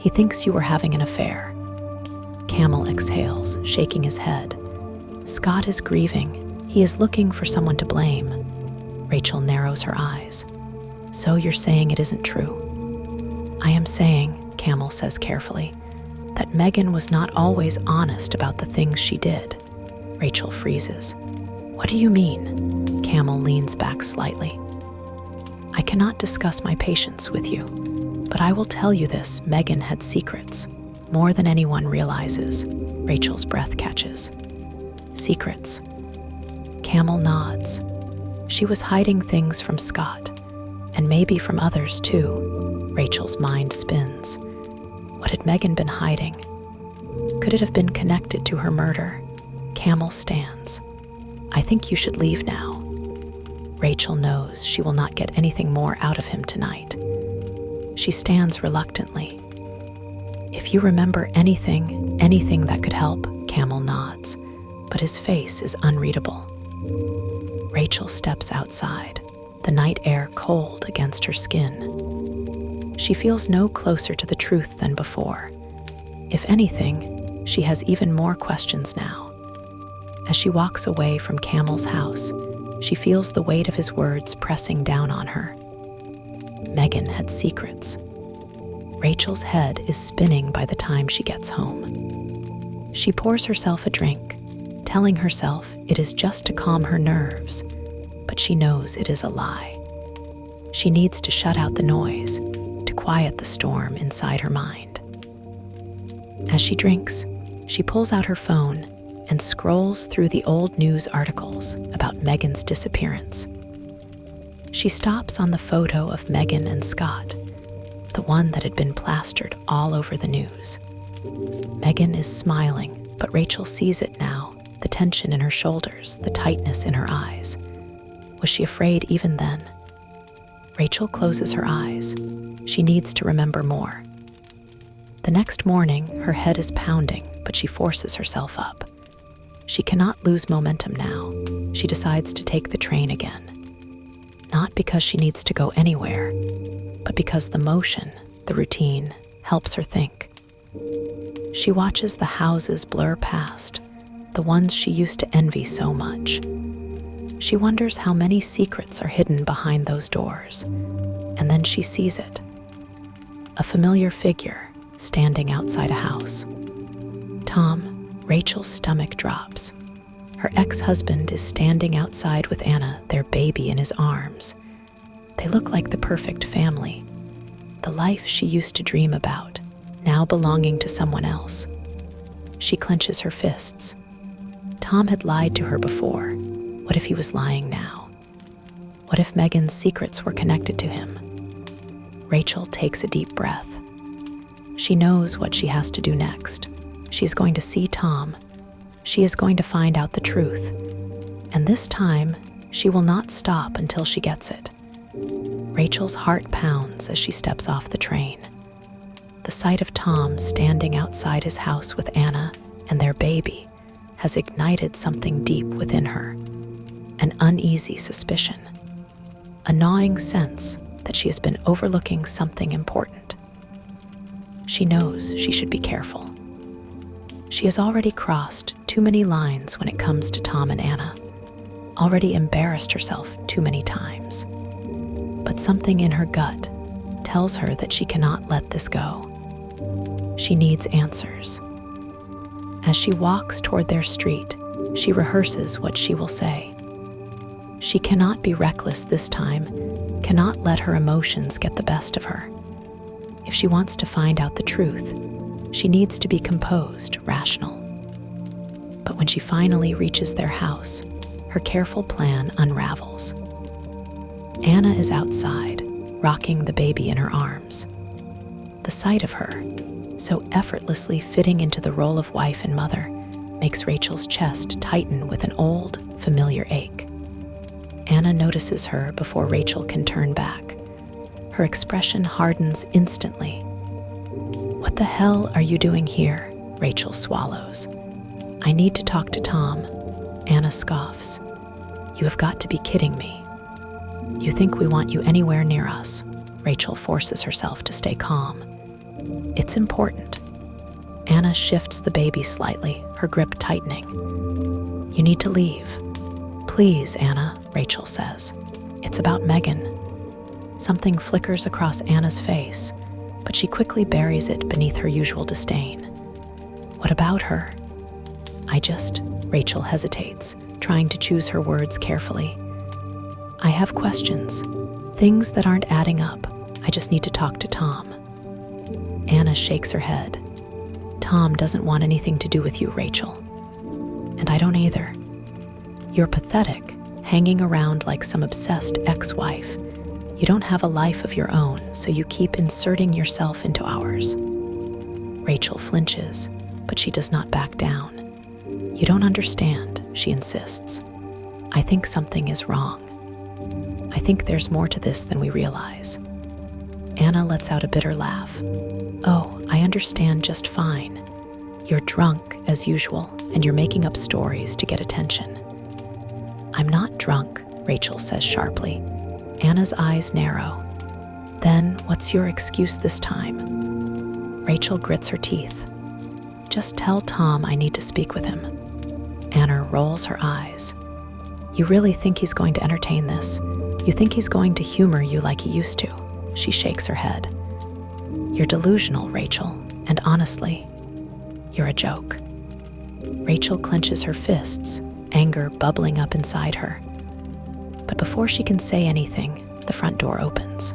Speaker 1: "He thinks you were having an affair." Camel exhales, shaking his head. "Scott is grieving. He is looking for someone to blame." Rachel narrows her eyes. "So you're saying it isn't true?" "I am saying," Camel says carefully, "that Megan was not always honest about the things she did." Rachel freezes. "What do you mean?" Camel leans back slightly. "I cannot discuss my patience with you, but I will tell you this: Megan had secrets, more than anyone realizes." Rachel's breath catches. "Secrets?" Camel nods. She was hiding things from Scott, and maybe from others too. Rachel's mind spins. What had Megan been hiding? Could it have been connected to her murder? Camel stands. "I think you should leave now." Rachel knows she will not get anything more out of him tonight. She stands reluctantly. "If you remember anything that could help," Camel nods. but his face is unreadable. Rachel steps outside, the night air cold against her skin. She feels no closer to the truth than before. If anything, she has even more questions now. As she walks away from Camel's house, she feels the weight of his words pressing down on her. Megan had secrets. Rachel's head is spinning by the time she gets home. She pours herself a drink, telling herself it is just to calm her nerves, but she knows it is a lie. She needs to shut out the noise, to quiet the storm inside her mind. As she drinks, she pulls out her phone and scrolls through the old news articles about Megan's disappearance. She stops on the photo of Megan and Scott, the one that had been plastered all over the news. Megan is smiling, but Rachel sees it now, the tension in her shoulders, the tightness in her eyes. Was she afraid even then? Rachel closes her eyes. She needs to remember more. The next morning, her head is pounding, but she forces herself up. She cannot lose momentum now. She decides to take the train again. Not because she needs to go anywhere, but because the motion, the routine, helps her think. She watches the houses blur past, the ones she used to envy so much. She wonders how many secrets are hidden behind those doors, and then she sees it. A familiar figure standing outside a house. Tom. Rachel's stomach drops. Her ex-husband is standing outside with Anna, their baby in his arms. They look like the perfect family, the life she used to dream about, now belonging to someone else. She clenches her fists. Tom had lied to her before. What if he was lying now? What if Megan's secrets were connected to him? Rachel takes a deep breath. She knows what she has to do next. She is going to see Tom. She is going to find out the truth. And this time, she will not stop until she gets it. Rachel's heart pounds as she steps off the train. The sight of Tom standing outside his house with Anna and their baby has ignited something deep within her. An uneasy suspicion. A gnawing sense that she has been overlooking something important. She knows she should be careful. She has already crossed too many lines when it comes to Tom and Anna, already embarrassed herself too many times. But something in her gut tells her that she cannot let this go. She needs answers. As she walks toward their street, she rehearses what she will say. She cannot be reckless this time, cannot let her emotions get the best of her. If she wants to find out the truth, she needs to be composed, rational. But when she finally reaches their house, her careful plan unravels. Anna is outside, rocking the baby in her arms. The sight of her, so effortlessly fitting into the role of wife and mother, makes Rachel's chest tighten with an old, familiar ache. Anna notices her before Rachel can turn back. Her expression hardens instantly. "What the hell are you doing here?" Rachel swallows. "I need to talk to Tom." Anna scoffs. "You have got to be kidding me. You think we want you anywhere near us?" Rachel forces herself to stay calm. "It's important." Anna shifts the baby slightly, her grip tightening. "You need to leave." "Please, Anna," Rachel says. "It's about Megan." Something flickers across Anna's face, but she quickly buries it beneath her usual disdain. "What about her?" Rachel hesitates, trying to choose her words carefully. "I have questions, things that aren't adding up. I just need to talk to Tom." Anna shakes her head. "Tom doesn't want anything to do with you, Rachel. And I don't either. You're pathetic, hanging around like some obsessed ex-wife. You don't have a life of your own, so you keep inserting yourself into ours." Rachel flinches, but she does not back down. "You don't understand," she insists. "I think something is wrong. I think there's more to this than we realize." Anna lets out a bitter laugh. "Oh, I understand just fine. You're drunk, as usual, and you're making up stories to get attention. I'm not drunk, Rachel says sharply. Anna's eyes narrow. Then, what's your excuse this time? Rachel grits her teeth. Just tell Tom I need to speak with him. Anna rolls her eyes. You really think he's going to entertain this? You think he's going to humor you like he used to? She shakes her head. You're delusional, Rachel, and honestly, you're a joke. Rachel clenches her fists, anger bubbling up inside her. But before she can say anything, the front door opens.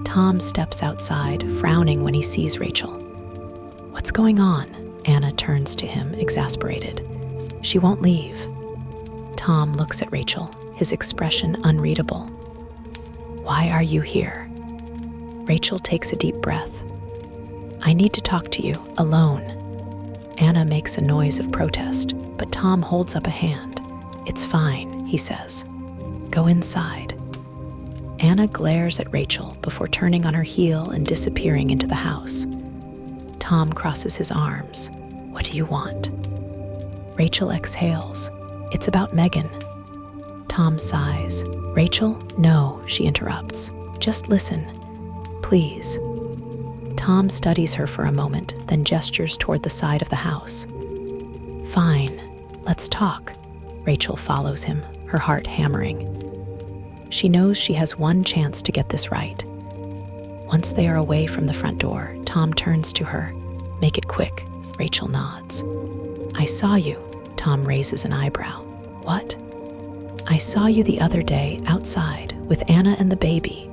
Speaker 1: Tom steps outside, frowning when he sees Rachel. What's going on? Anna turns to him, exasperated. She won't leave. Tom looks at Rachel, his expression unreadable. Why are you here? Rachel takes a deep breath. I need to talk to you, alone. Anna makes a noise of protest, but Tom holds up a hand. It's fine, he says. Go inside. Anna glares at Rachel before turning on her heel and disappearing into the house. Tom crosses his arms. What do you want? Rachel exhales. It's about Megan. Tom sighs. Rachel? No, she interrupts. Just listen. Please. Tom studies her for a moment, then gestures toward the side of the house. Fine, let's talk. Rachel follows him, her heart hammering. She knows she has one chance to get this right. Once they are away from the front door, Tom turns to her. Make it quick, Rachel nods. I saw you. Tom raises an eyebrow. What? I saw you the other day outside with Anna and the baby.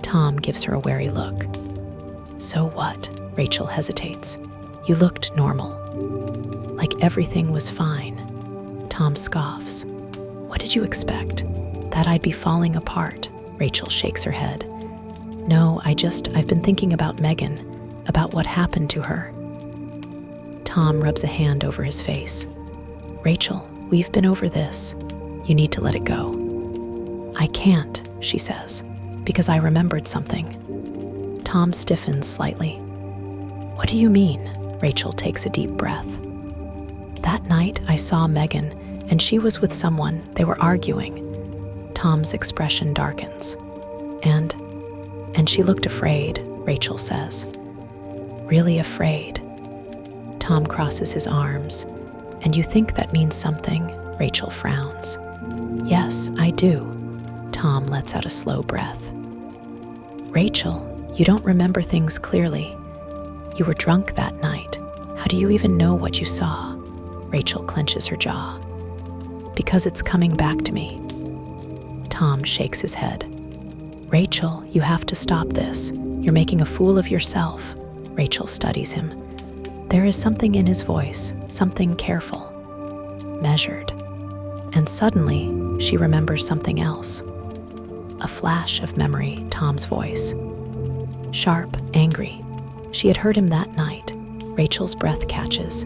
Speaker 1: Tom gives her a wary look. So what? Rachel hesitates. You looked normal. Like everything was fine. Tom scoffs. What did you expect? That I'd be falling apart? Rachel shakes her head. No, I've been thinking about Megan, about what happened to her. Tom rubs a hand over his face. Rachel, we've been over this. You need to let it go. I can't, she says, because I remembered something. Tom stiffens slightly. What do you mean? Rachel takes a deep breath. That night I saw Megan, and she was with someone. They were arguing. Tom's expression darkens. And she looked afraid, Rachel says. Really afraid. Tom crosses his arms. And you think that means something? Rachel frowns. Yes, I do. Tom lets out a slow breath. Rachel, you don't remember things clearly. You were drunk that night. How do you even know what you saw? Rachel clenches her jaw. Because it's coming back to me. Tom shakes his head. Rachel, you have to stop this. You're making a fool of yourself. Rachel studies him. There is something in his voice, something careful, measured. And suddenly, she remembers something else. A flash of memory, Tom's voice. Sharp, angry. She had heard him that night. Rachel's breath catches.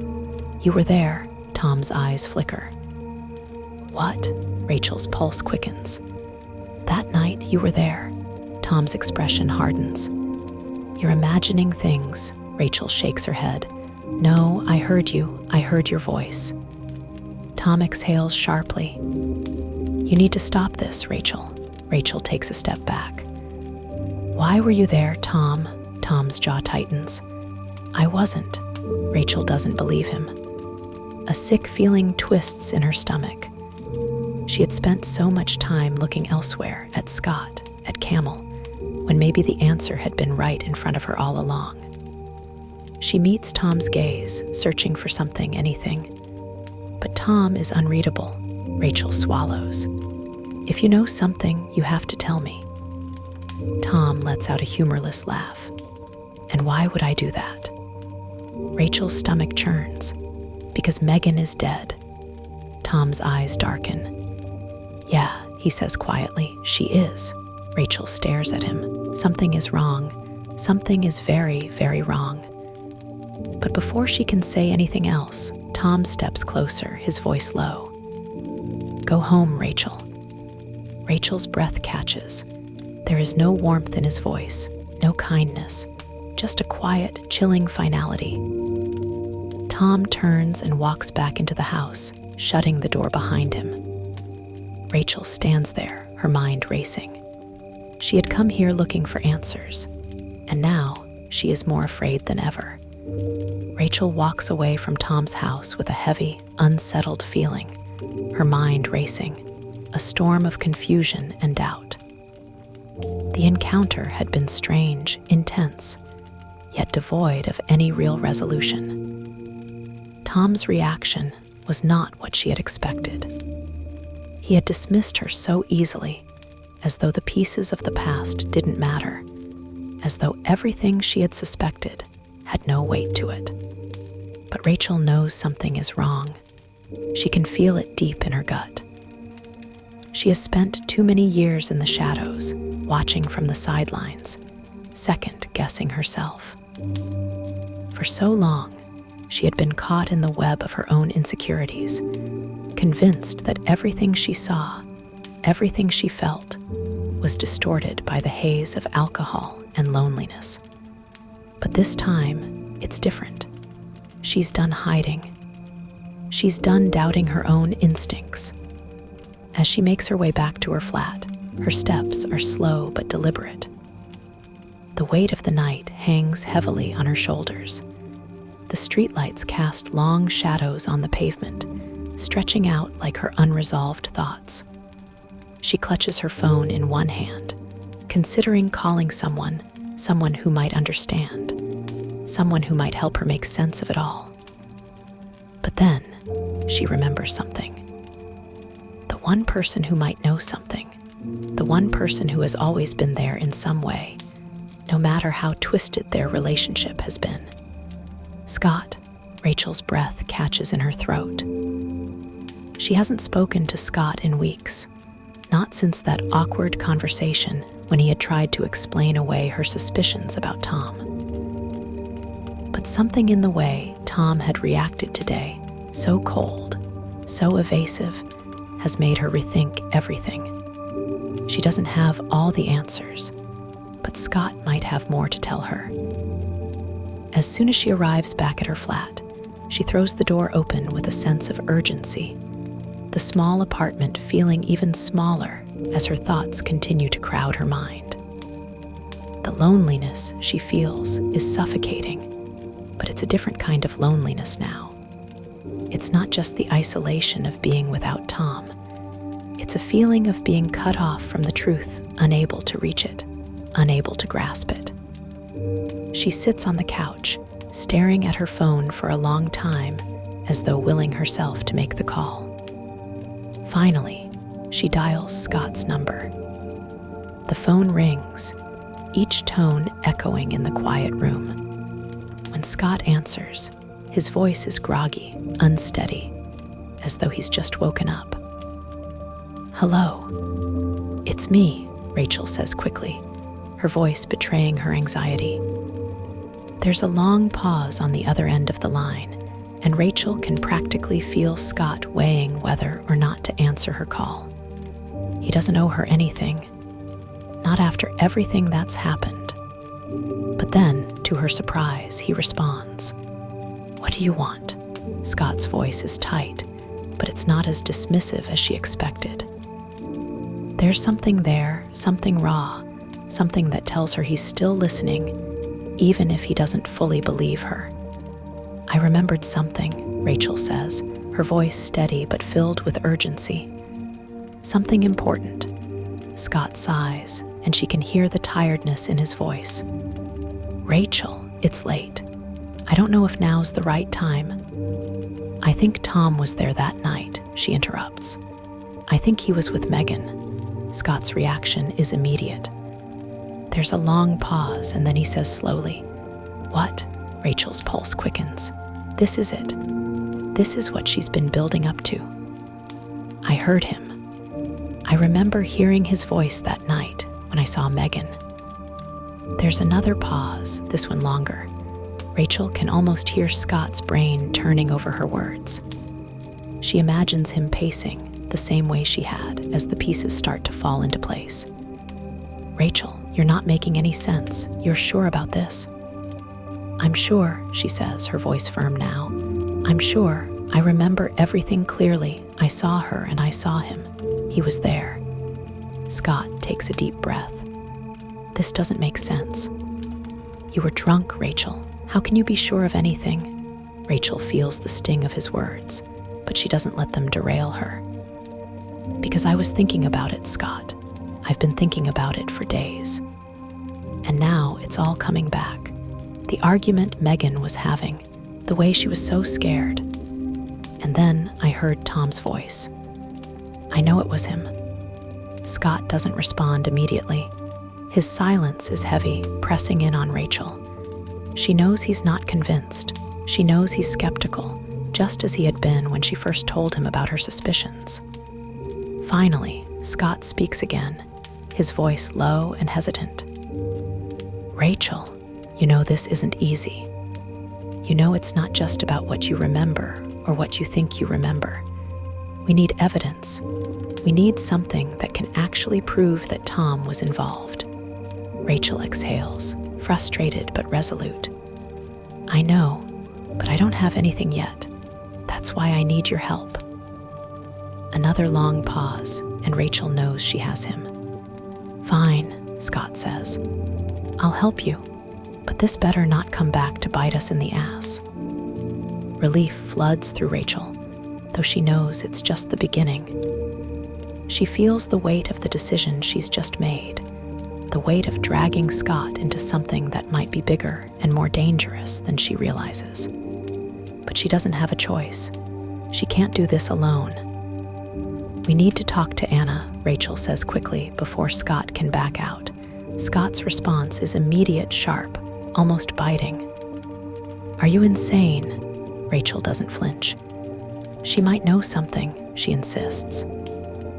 Speaker 1: You were there. Tom's eyes flicker. What? Rachel's pulse quickens. That night you were there. Tom's expression hardens. You're imagining things. Rachel shakes her head. No, I heard you. I heard your voice. Tom exhales sharply. You need to stop this, Rachel. Rachel takes a step back. Why were you there, Tom? Tom's jaw tightens. I wasn't. Rachel doesn't believe him. A sick feeling twists in her stomach. She had spent so much time looking elsewhere, at Scott, at Camel, when maybe the answer had been right in front of her all along. She meets Tom's gaze, searching for something, anything. But Tom is unreadable. Rachel swallows. If you know something, you have to tell me. Tom lets out a humorless laugh. And why would I do that? Rachel's stomach churns. Because Megan is dead. Tom's eyes darken. Yeah, he says quietly, she is. Rachel stares at him. Something is wrong. Something is very, very wrong. But before she can say anything else, Tom steps closer, his voice low. Go home, Rachel. Rachel's breath catches. There is no warmth in his voice, no kindness, just a quiet, chilling finality. Tom turns and walks back into the house, shutting the door behind him. Rachel stands there, her mind racing. She had come here looking for answers, and now she is more afraid than ever. Rachel walks away from Tom's house with a heavy, unsettled feeling, her mind racing, a storm of confusion and doubt. The encounter had been strange, intense, yet devoid of any real resolution. Tom's reaction was not what she had expected. He had dismissed her so easily, as though the pieces of the past didn't matter, as though everything she had suspected had no weight to it. But Rachel knows something is wrong. She can feel it deep in her gut. She has spent too many years in the shadows, watching from the sidelines, second-guessing herself. For so long, she had been caught in the web of her own insecurities, convinced that everything she saw, everything she felt, was distorted by the haze of alcohol and loneliness. But this time, it's different. She's done hiding. She's done doubting her own instincts. As she makes her way back to her flat, her steps are slow but deliberate. The weight of the night hangs heavily on her shoulders. The streetlights cast long shadows on the pavement, stretching out like her unresolved thoughts. She clutches her phone in one hand, considering calling someone who might understand, someone who might help her make sense of it all. But then, she remembers something. The one person who might know something, the one person who has always been there in some way, no matter how twisted their relationship has been. Scott. Rachel's breath catches in her throat. She hasn't spoken to Scott in weeks, not since that awkward conversation when he had tried to explain away her suspicions about Tom. But something in the way Tom had reacted today, so cold, so evasive, has made her rethink everything. She doesn't have all the answers, but Scott might have more to tell her. As soon as she arrives back at her flat, she throws the door open with a sense of urgency, the small apartment feeling even smaller as her thoughts continue to crowd her mind. The loneliness she feels is suffocating, but it's a different kind of loneliness now. It's not just the isolation of being without Tom. It's a feeling of being cut off from the truth, unable to reach it, unable to grasp it. She sits on the couch, staring at her phone for a long time, as though willing herself to make the call. Finally, she dials Scott's number. The phone rings, each tone echoing in the quiet room. When Scott answers, his voice is groggy, unsteady, as though he's just woken up. "Hello." "It's me," Rachel says quickly, her voice betraying her anxiety. There's a long pause on the other end of the line, and Rachel can practically feel Scott weighing whether or not to answer her call. He doesn't owe her anything, not after everything that's happened. But then, to her surprise, he responds. "What do you want?" Scott's voice is tight, but it's not as dismissive as she expected. There's something there, something raw, something that tells her he's still listening, even if he doesn't fully believe her. "I remembered something," Rachel says, her voice steady but filled with urgency. "Something important." Scott sighs, and she can hear the tiredness in his voice. "Rachel, it's late. I don't know if now's the right time." "I think Tom was there that night," she interrupts. "I think he was with Megan." Scott's reaction is immediate. There's a long pause, and then he says slowly, "What?" Rachel's pulse quickens. This is it. This is what she's been building up to. "I heard him. I remember hearing his voice that night when I saw Megan." There's another pause, this one longer. Rachel can almost hear Scott's brain turning over her words. She imagines him pacing the same way she had as the pieces start to fall into place. "Rachel, you're not making any sense. You're sure about this?" "I'm sure," she says, her voice firm now. I'm sure. I remember everything clearly. I saw her and I saw him. He was there. Scott takes a deep breath. This doesn't make sense. You were drunk, Rachel. How can you be sure of anything? Rachel feels the sting of his words, but she doesn't let them derail her. Because I was thinking about it, Scott. I've been thinking about it for days. And now it's all coming back. The argument Megan was having, the way she was so scared. And then I heard Tom's voice. I know it was him. Scott doesn't respond immediately. His silence is heavy, pressing in on Rachel. She knows he's not convinced. She knows he's skeptical, just as he had been when she first told him about her suspicions. Finally, Scott speaks again, his voice low and hesitant. Rachel, you know this isn't easy. You know it's not just about what you remember or what you think you remember. We need evidence. We need something that can actually prove that Tom was involved. Rachel exhales, frustrated but resolute. I know, but I don't have anything yet. That's why I need your help. Another long pause, and Rachel knows she has him. Fine, Scott says. I'll help you, but this better not come back to bite us in the ass. Relief floods through Rachel, though she knows it's just the beginning. She feels the weight of the decision she's just made, the weight of dragging Scott into something that might be bigger and more dangerous than she realizes. But she doesn't have a choice. She can't do this alone. We need to talk to Anna, Rachel says quickly before Scott can back out. Scott's response is immediate, sharp, almost biting. Are you insane? Rachel doesn't flinch. She might know something, she insists.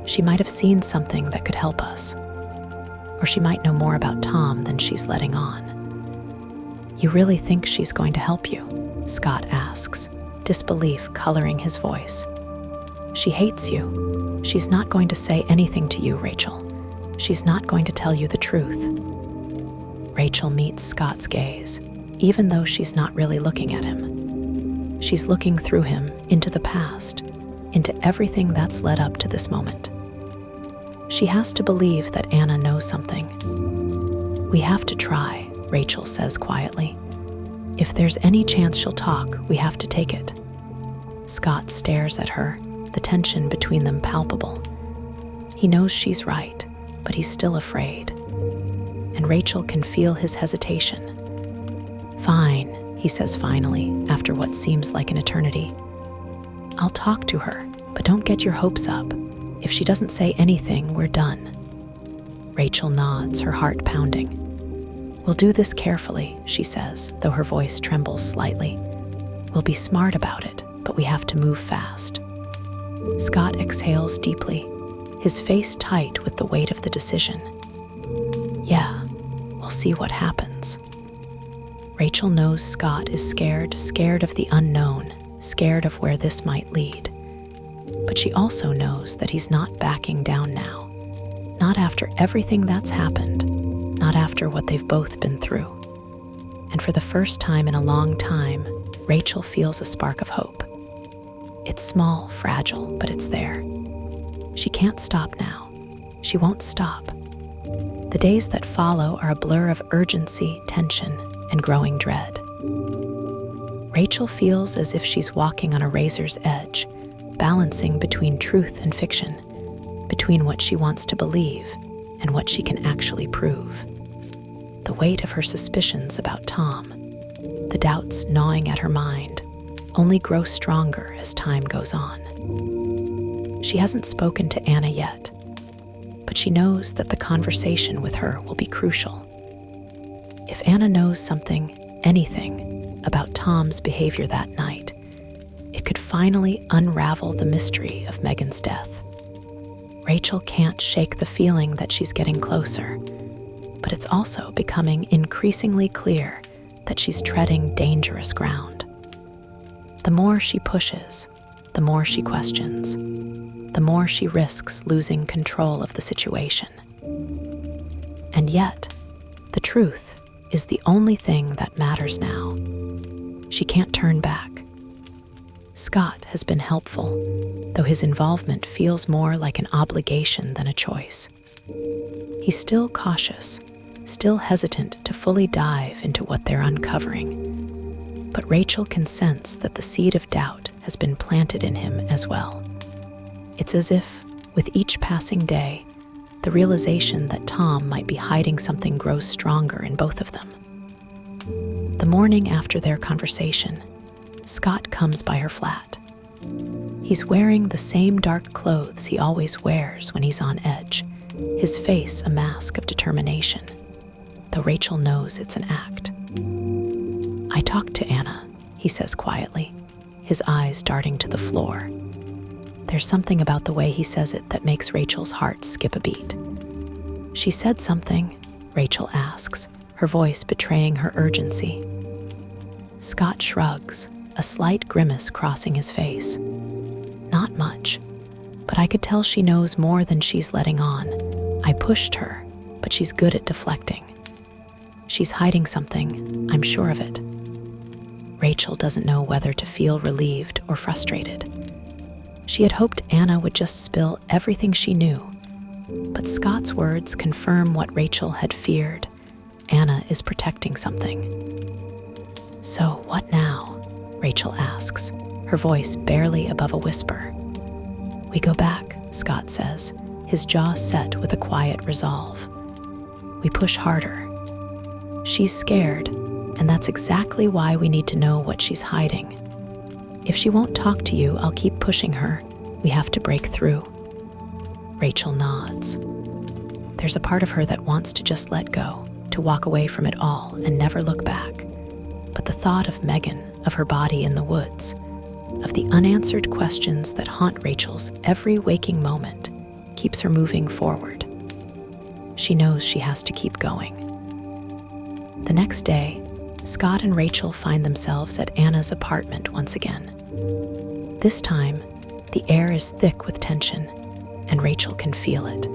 Speaker 1: She might have seen something that could help us. Or she might know more about Tom than she's letting on. You really think she's going to help you? Scott asks, disbelief coloring his voice. She hates you. She's not going to say anything to you, Rachel. She's not going to tell you the truth. Rachel meets Scott's gaze, even though she's not really looking at him. She's looking through him into the past, into everything that's led up to this moment. She has to believe that Anna knows something. We have to try, Rachel says quietly. If there's any chance she'll talk, we have to take it. Scott stares at her, the tension between them palpable. He knows she's right, but he's still afraid. And Rachel can feel his hesitation. Fine, he says finally, after what seems like an eternity. I'll talk to her, but don't get your hopes up. If she doesn't say anything, we're done. Rachel nods, her heart pounding. We'll do this carefully, she says, though her voice trembles slightly. We'll be smart about it, but we have to move fast. Scott exhales deeply, his face tight with the weight of the decision. Yeah, we'll see what happens. Rachel knows Scott is scared of the unknown, scared of where this might lead. But she also knows that he's not backing down now. Not after everything that's happened, not after what they've both been through. And for the first time in a long time, Rachel feels a spark of hope. It's small, fragile, but it's there. She can't stop now. She won't stop. The days that follow are a blur of urgency, tension, and growing dread. Rachel feels as if she's walking on a razor's edge, balancing between truth and fiction, between what she wants to believe and what she can actually prove. The weight of her suspicions about Tom, the doubts gnawing at her mind, only grow stronger as time goes on. She hasn't spoken to Anna yet, but she knows that the conversation with her will be crucial. If Anna knows something, anything, about Tom's behavior that night, it could finally unravel the mystery of Megan's death. Rachel can't shake the feeling that she's getting closer, but it's also becoming increasingly clear that she's treading dangerous ground. The more she pushes, the more she questions, the more she risks losing control of the situation. And yet, the truth is the only thing that matters now. She can't turn back. Scott has been helpful, though his involvement feels more like an obligation than a choice. He's still cautious, still hesitant to fully dive into what they're uncovering. But Rachel can sense that the seed of doubt has been planted in him as well. It's as if, with each passing day, the realization that Tom might be hiding something grows stronger in both of them. The morning after their conversation, Scott comes by her flat. He's wearing the same dark clothes he always wears when he's on edge, his face a mask of determination, though Rachel knows it's an act. "I talked to Anna," he says quietly, his eyes darting to the floor. There's something about the way he says it that makes Rachel's heart skip a beat. "She said something?" Rachel asks, her voice betraying her urgency. Scott shrugs, a slight grimace crossing his face. "Not much, but I could tell she knows more than she's letting on. I pushed her, but she's good at deflecting. She's hiding something, I'm sure of it." Rachel doesn't know whether to feel relieved or frustrated. She had hoped Anna would just spill everything she knew, but Scott's words confirm what Rachel had feared. Anna is protecting something. "So what now?" Rachel asks, her voice barely above a whisper. "We go back," Scott says, his jaw set with a quiet resolve. "We push harder. She's scared, and that's exactly why we need to know what she's hiding. If she won't talk to you, I'll keep pushing her. We have to break through." Rachel nods. There's a part of her that wants to just let go, to walk away from it all and never look back. But the thought of Megan, of her body in the woods, of the unanswered questions that haunt Rachel's every waking moment, keeps her moving forward. She knows she has to keep going. The next day, Scott and Rachel find themselves at Anna's apartment once again. This time, the air is thick with tension, and Rachel can feel it.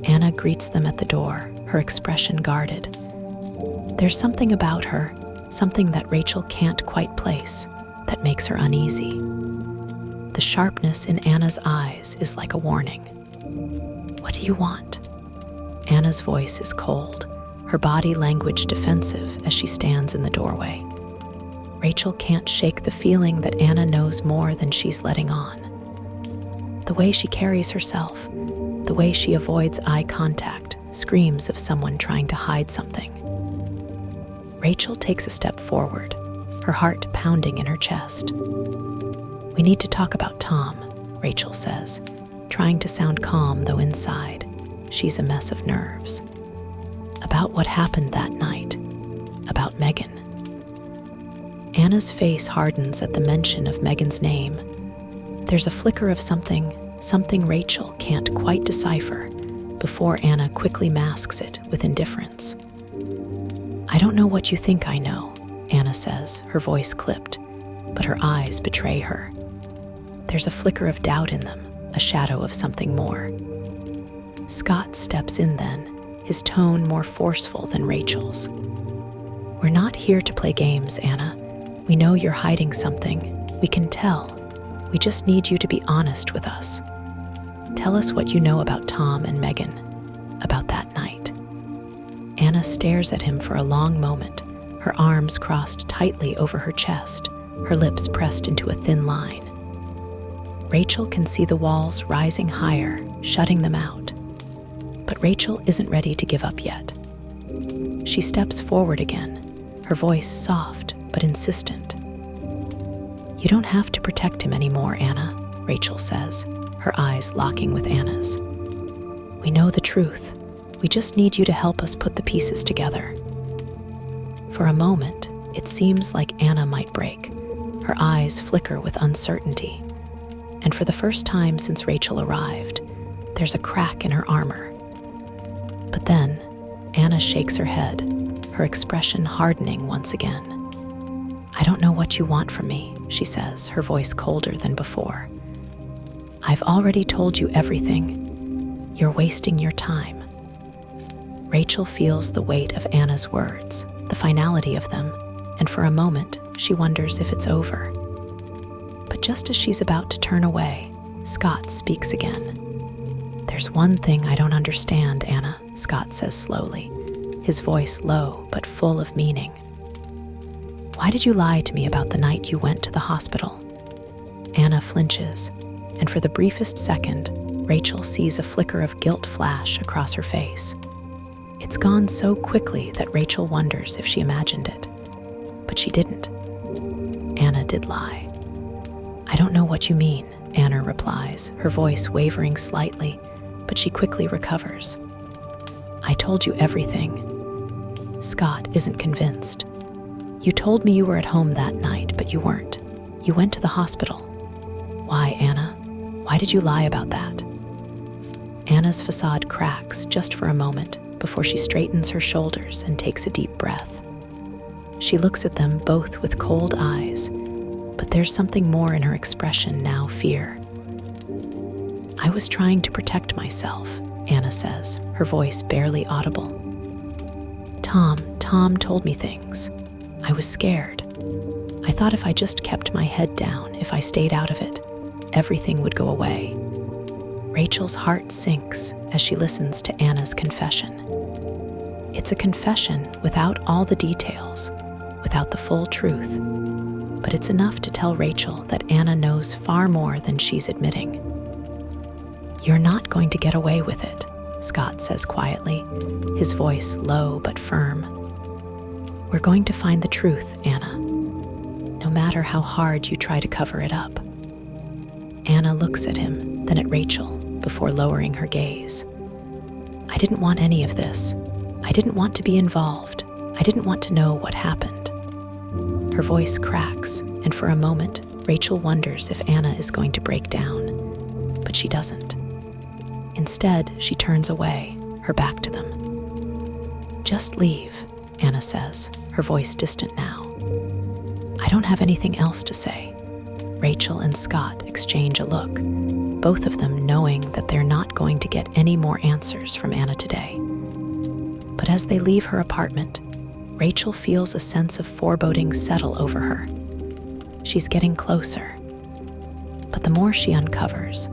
Speaker 1: Anna greets them at the door, her expression guarded. There's something about her, something that Rachel can't quite place, that makes her uneasy. The sharpness in Anna's eyes is like a warning. "What do you want?" Anna's voice is cold, her body language defensive as she stands in the doorway. Rachel can't shake the feeling that Anna knows more than she's letting on. The way she carries herself, the way she avoids eye contact, screams of someone trying to hide something. Rachel takes a step forward, her heart pounding in her chest. "We need to talk about Tom," Rachel says, trying to sound calm, though inside, she's a mess of nerves. "About what happened that night, about Megan." Anna's face hardens at the mention of Megan's name. There's a flicker of something Rachel can't quite decipher, before Anna quickly masks it with indifference. "I don't know what you think I know," Anna says, her voice clipped, but her eyes betray her. There's a flicker of doubt in them, a shadow of something more. Scott steps in then, his tone more forceful than Rachel's. "We're not here to play games, Anna. We know you're hiding something. We can tell. We just need you to be honest with us. Tell us what you know about Tom and Megan, about that night." Anna stares at him for a long moment, her arms crossed tightly over her chest, her lips pressed into a thin line. Rachel can see the walls rising higher, shutting them out. But Rachel isn't ready to give up yet. She steps forward again, her voice soft but insistent. "You don't have to protect him anymore, Anna," Rachel says, her eyes locking with Anna's. "We know the truth. We just need you to help us put the pieces together." For a moment, it seems like Anna might break. Her eyes flicker with uncertainty. And for the first time since Rachel arrived, there's a crack in her armor. But then, Anna shakes her head, her expression hardening once again. "I don't know what you want from me," she says, her voice colder than before. "I've already told you everything. You're wasting your time." Rachel feels the weight of Anna's words, the finality of them, and for a moment, she wonders if it's over. But just as she's about to turn away, Scott speaks again. "There's one thing I don't understand, Anna," Scott says slowly, his voice low but full of meaning. "Why did you lie to me about the night you went to the hospital?" Anna flinches, and for the briefest second, Rachel sees a flicker of guilt flash across her face. It's gone so quickly that Rachel wonders if she imagined it. But she didn't. Anna did lie. "I don't know what you mean," Anna replies, her voice wavering slightly, but she quickly recovers. "I told you everything." Scott isn't convinced. "You told me you were at home that night, but you weren't. You went to the hospital. Why, Anna? Why did you lie about that?" Anna's facade cracks just for a moment before she straightens her shoulders and takes a deep breath. She looks at them both with cold eyes, but there's something more in her expression now, fear. "I was trying to protect myself," Anna says, her voice barely audible. Tom told me things. I was scared. I thought if I just kept my head down, if I stayed out of it, everything would go away." Rachel's heart sinks as she listens to Anna's confession. It's a confession without all the details, without the full truth, but it's enough to tell Rachel that Anna knows far more than she's admitting. "You're not going to get away with it," Scott says quietly, his voice low but firm. "We're going to find the truth, Anna, no matter how hard you try to cover it up." Anna looks at him, then at Rachel, before lowering her gaze. "I didn't want any of this. I didn't want to be involved. I didn't want to know what happened." Her voice cracks, and for a moment, Rachel wonders if Anna is going to break down, but she doesn't. Instead, she turns away, her back to them. "Just leave," Anna says, her voice distant now. "I don't have anything else to say." Rachel and Scott exchange a look, both of them knowing that they're not going to get any more answers from Anna today. But as they leave her apartment, Rachel feels a sense of foreboding settle over her. She's getting closer. But the more she uncovers,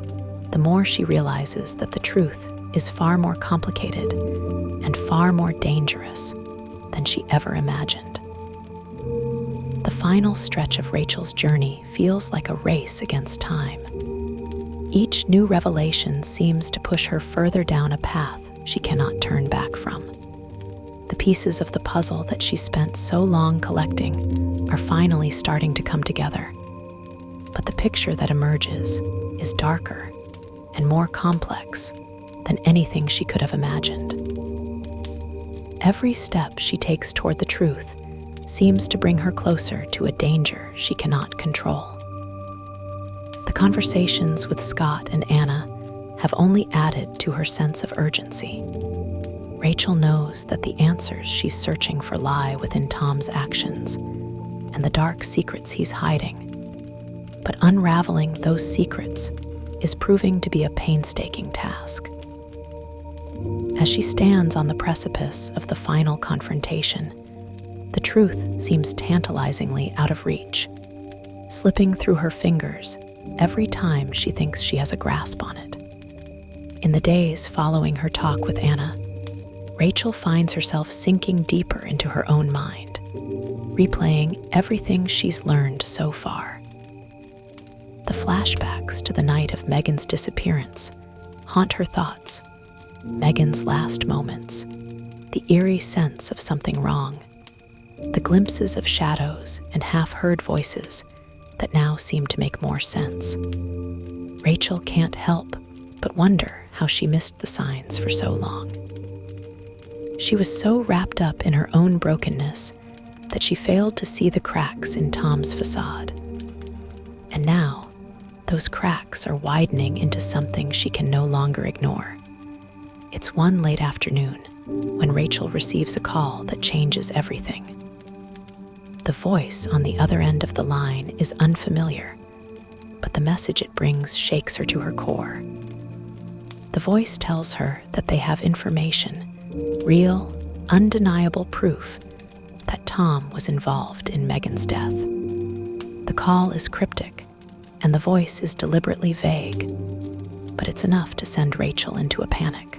Speaker 1: the more she realizes that the truth is far more complicated and far more dangerous than she ever imagined. The final stretch of Rachel's journey feels like a race against time. Each new revelation seems to push her further down a path she cannot turn back from. The pieces of the puzzle that she spent so long collecting are finally starting to come together. But the picture that emerges is darker and more complex than anything she could have imagined. Every step she takes toward the truth seems to bring her closer to a danger she cannot control. The conversations with Scott and Anna have only added to her sense of urgency. Rachel knows that the answers she's searching for lie within Tom's actions and the dark secrets he's hiding. But unraveling those secrets is proving to be a painstaking task. As she stands on the precipice of the final confrontation, the truth seems tantalizingly out of reach, slipping through her fingers every time she thinks she has a grasp on it. In the days following her talk with Anna, Rachel finds herself sinking deeper into her own mind, replaying everything she's learned so far. The flashbacks to the night of Megan's disappearance haunt her thoughts. Megan's last moments, the eerie sense of something wrong, the glimpses of shadows and half-heard voices that now seem to make more sense. Rachel can't help but wonder how she missed the signs for so long. She was so wrapped up in her own brokenness that she failed to see the cracks in Tom's facade. And now, those cracks are widening into something she can no longer ignore. It's one late afternoon when Rachel receives a call that changes everything. The voice on the other end of the line is unfamiliar, but the message it brings shakes her to her core. The voice tells her that they have information, real, undeniable proof that Tom was involved in Megan's death. The call is cryptic, and the voice is deliberately vague, but it's enough to send Rachel into a panic.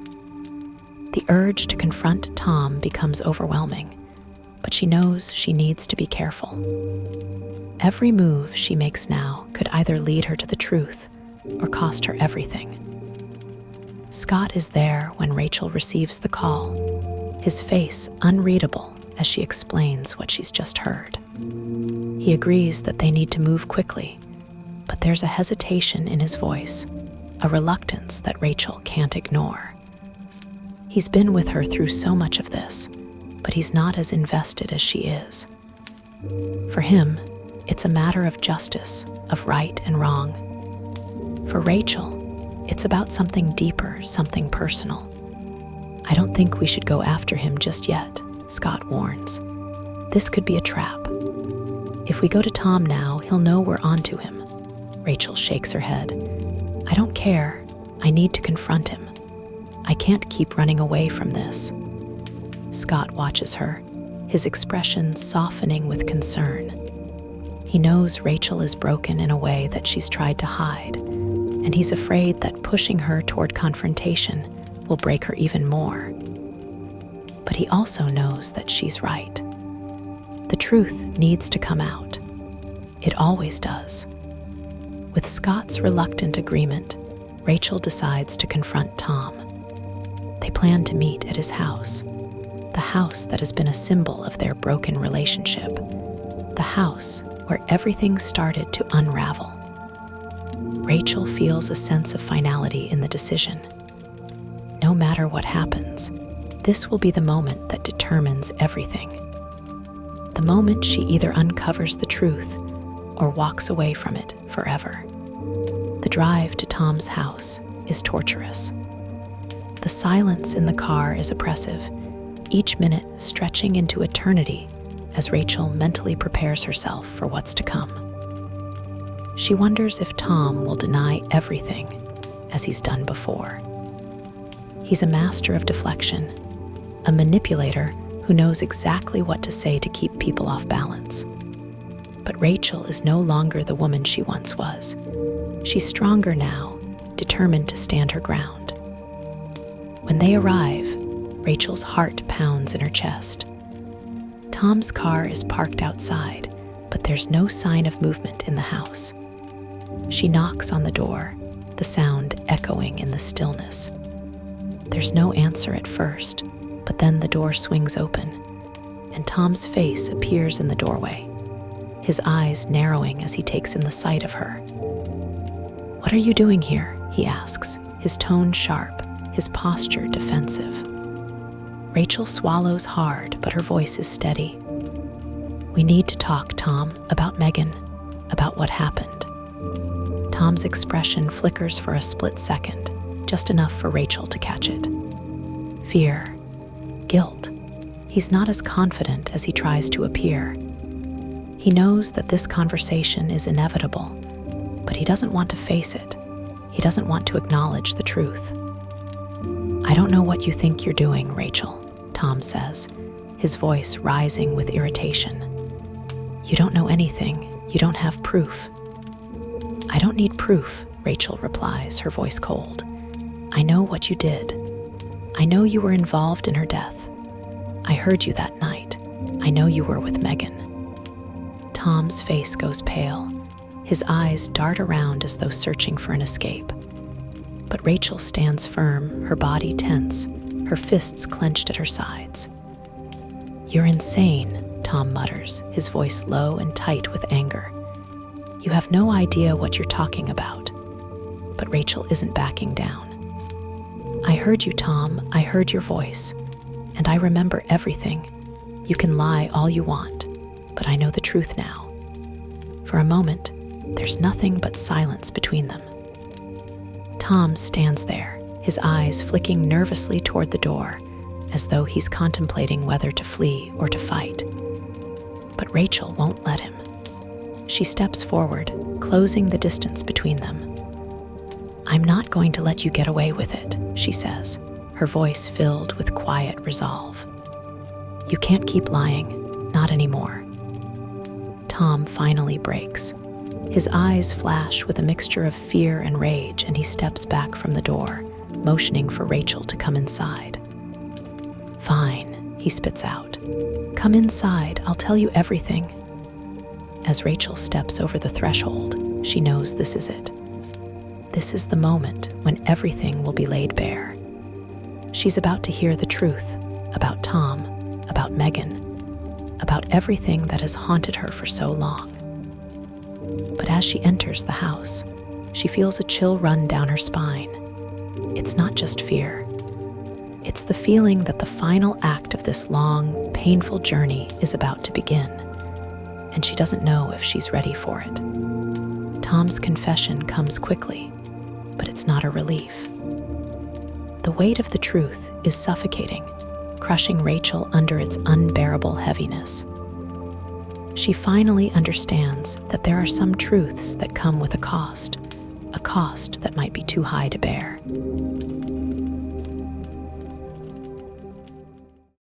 Speaker 1: The urge to confront Tom becomes overwhelming, but she knows she needs to be careful. Every move she makes now could either lead her to the truth or cost her everything. Scott is there when Rachel receives the call, his face unreadable as she explains what she's just heard. He agrees that they need to move quickly, but there's a hesitation in his voice, a reluctance that Rachel can't ignore. He's been with her through so much of this, but he's not as invested as she is. For him, it's a matter of justice, of right and wrong. For Rachel, it's about something deeper, something personal. I don't think we should go after him just yet, Scott warns. This could be a trap. If we go to Tom now, he'll know we're onto him. Rachel shakes her head. I don't care. I need to confront him. I can't keep running away from this. Scott watches her, his expression softening with concern. He knows Rachel is broken in a way that she's tried to hide, and he's afraid that pushing her toward confrontation will break her even more. But he also knows that she's right. The truth needs to come out. It always does. With Scott's reluctant agreement, Rachel decides to confront Tom. They plan to meet at his house, the house that has been a symbol of their broken relationship, the house where everything started to unravel. Rachel feels a sense of finality in the decision. No matter what happens, this will be the moment that determines everything. The moment she either uncovers the truth or walks away from it forever. The drive to Tom's house is torturous. The silence in the car is oppressive, each minute stretching into eternity as Rachel mentally prepares herself for what's to come. She wonders if Tom will deny everything as he's done before. He's a master of deflection, a manipulator who knows exactly what to say to keep people off balance. But Rachel is no longer the woman she once was. She's stronger now, determined to stand her ground. When they arrive, Rachel's heart pounds in her chest. Tom's car is parked outside, but there's no sign of movement in the house. She knocks on the door, the sound echoing in the stillness. There's no answer at first, but then the door swings open, and Tom's face appears in the doorway, his eyes narrowing as he takes in the sight of her. "What are you doing here?" he asks, his tone sharp, his posture defensive. Rachel swallows hard, but her voice is steady. "We need to talk, Tom, about Megan, about what happened." Tom's expression flickers for a split second, just enough for Rachel to catch it. Fear, guilt. He's not as confident as he tries to appear. He knows that this conversation is inevitable, but he doesn't want to face it. He doesn't want to acknowledge the truth. "I don't know what you think you're doing, Rachel," Tom says, his voice rising with irritation. "You don't know anything. You don't have proof." "I don't need proof," Rachel replies, her voice cold. "I know what you did. I know you were involved in her death. I heard you that night. I know you were with Megan." Tom's face goes pale. His eyes dart around as though searching for an escape. But Rachel stands firm, her body tense, her fists clenched at her sides. "You're insane," Tom mutters, his voice low and tight with anger. "You have no idea what you're talking about." But Rachel isn't backing down. "I heard you, Tom. I heard your voice. And I remember everything. You can lie all you want, but I know the truth now." For a moment, there's nothing but silence between them. Tom stands there, his eyes flicking nervously toward the door, as though he's contemplating whether to flee or to fight. But Rachel won't let him. She steps forward, closing the distance between them. "I'm not going to let you get away with it," she says, her voice filled with quiet resolve. "You can't keep lying, not anymore." Tom finally breaks. His eyes flash with a mixture of fear and rage, and he steps back from the door, motioning for Rachel to come inside. "Fine," he spits out. "Come inside, I'll tell you everything." As Rachel steps over the threshold, she knows this is it. This is the moment when everything will be laid bare. She's about to hear the truth about Tom, about Megan, about everything that has haunted her for so long. But as she enters the house, she feels a chill run down her spine. It's not just fear. It's the feeling that the final act of this long, painful journey is about to begin, and she doesn't know if she's ready for it. Tom's confession comes quickly, but it's not a relief. The weight of the truth is suffocating, crushing Rachel under its unbearable heaviness. She finally understands that there are some truths that come with a cost that might be too high to bear.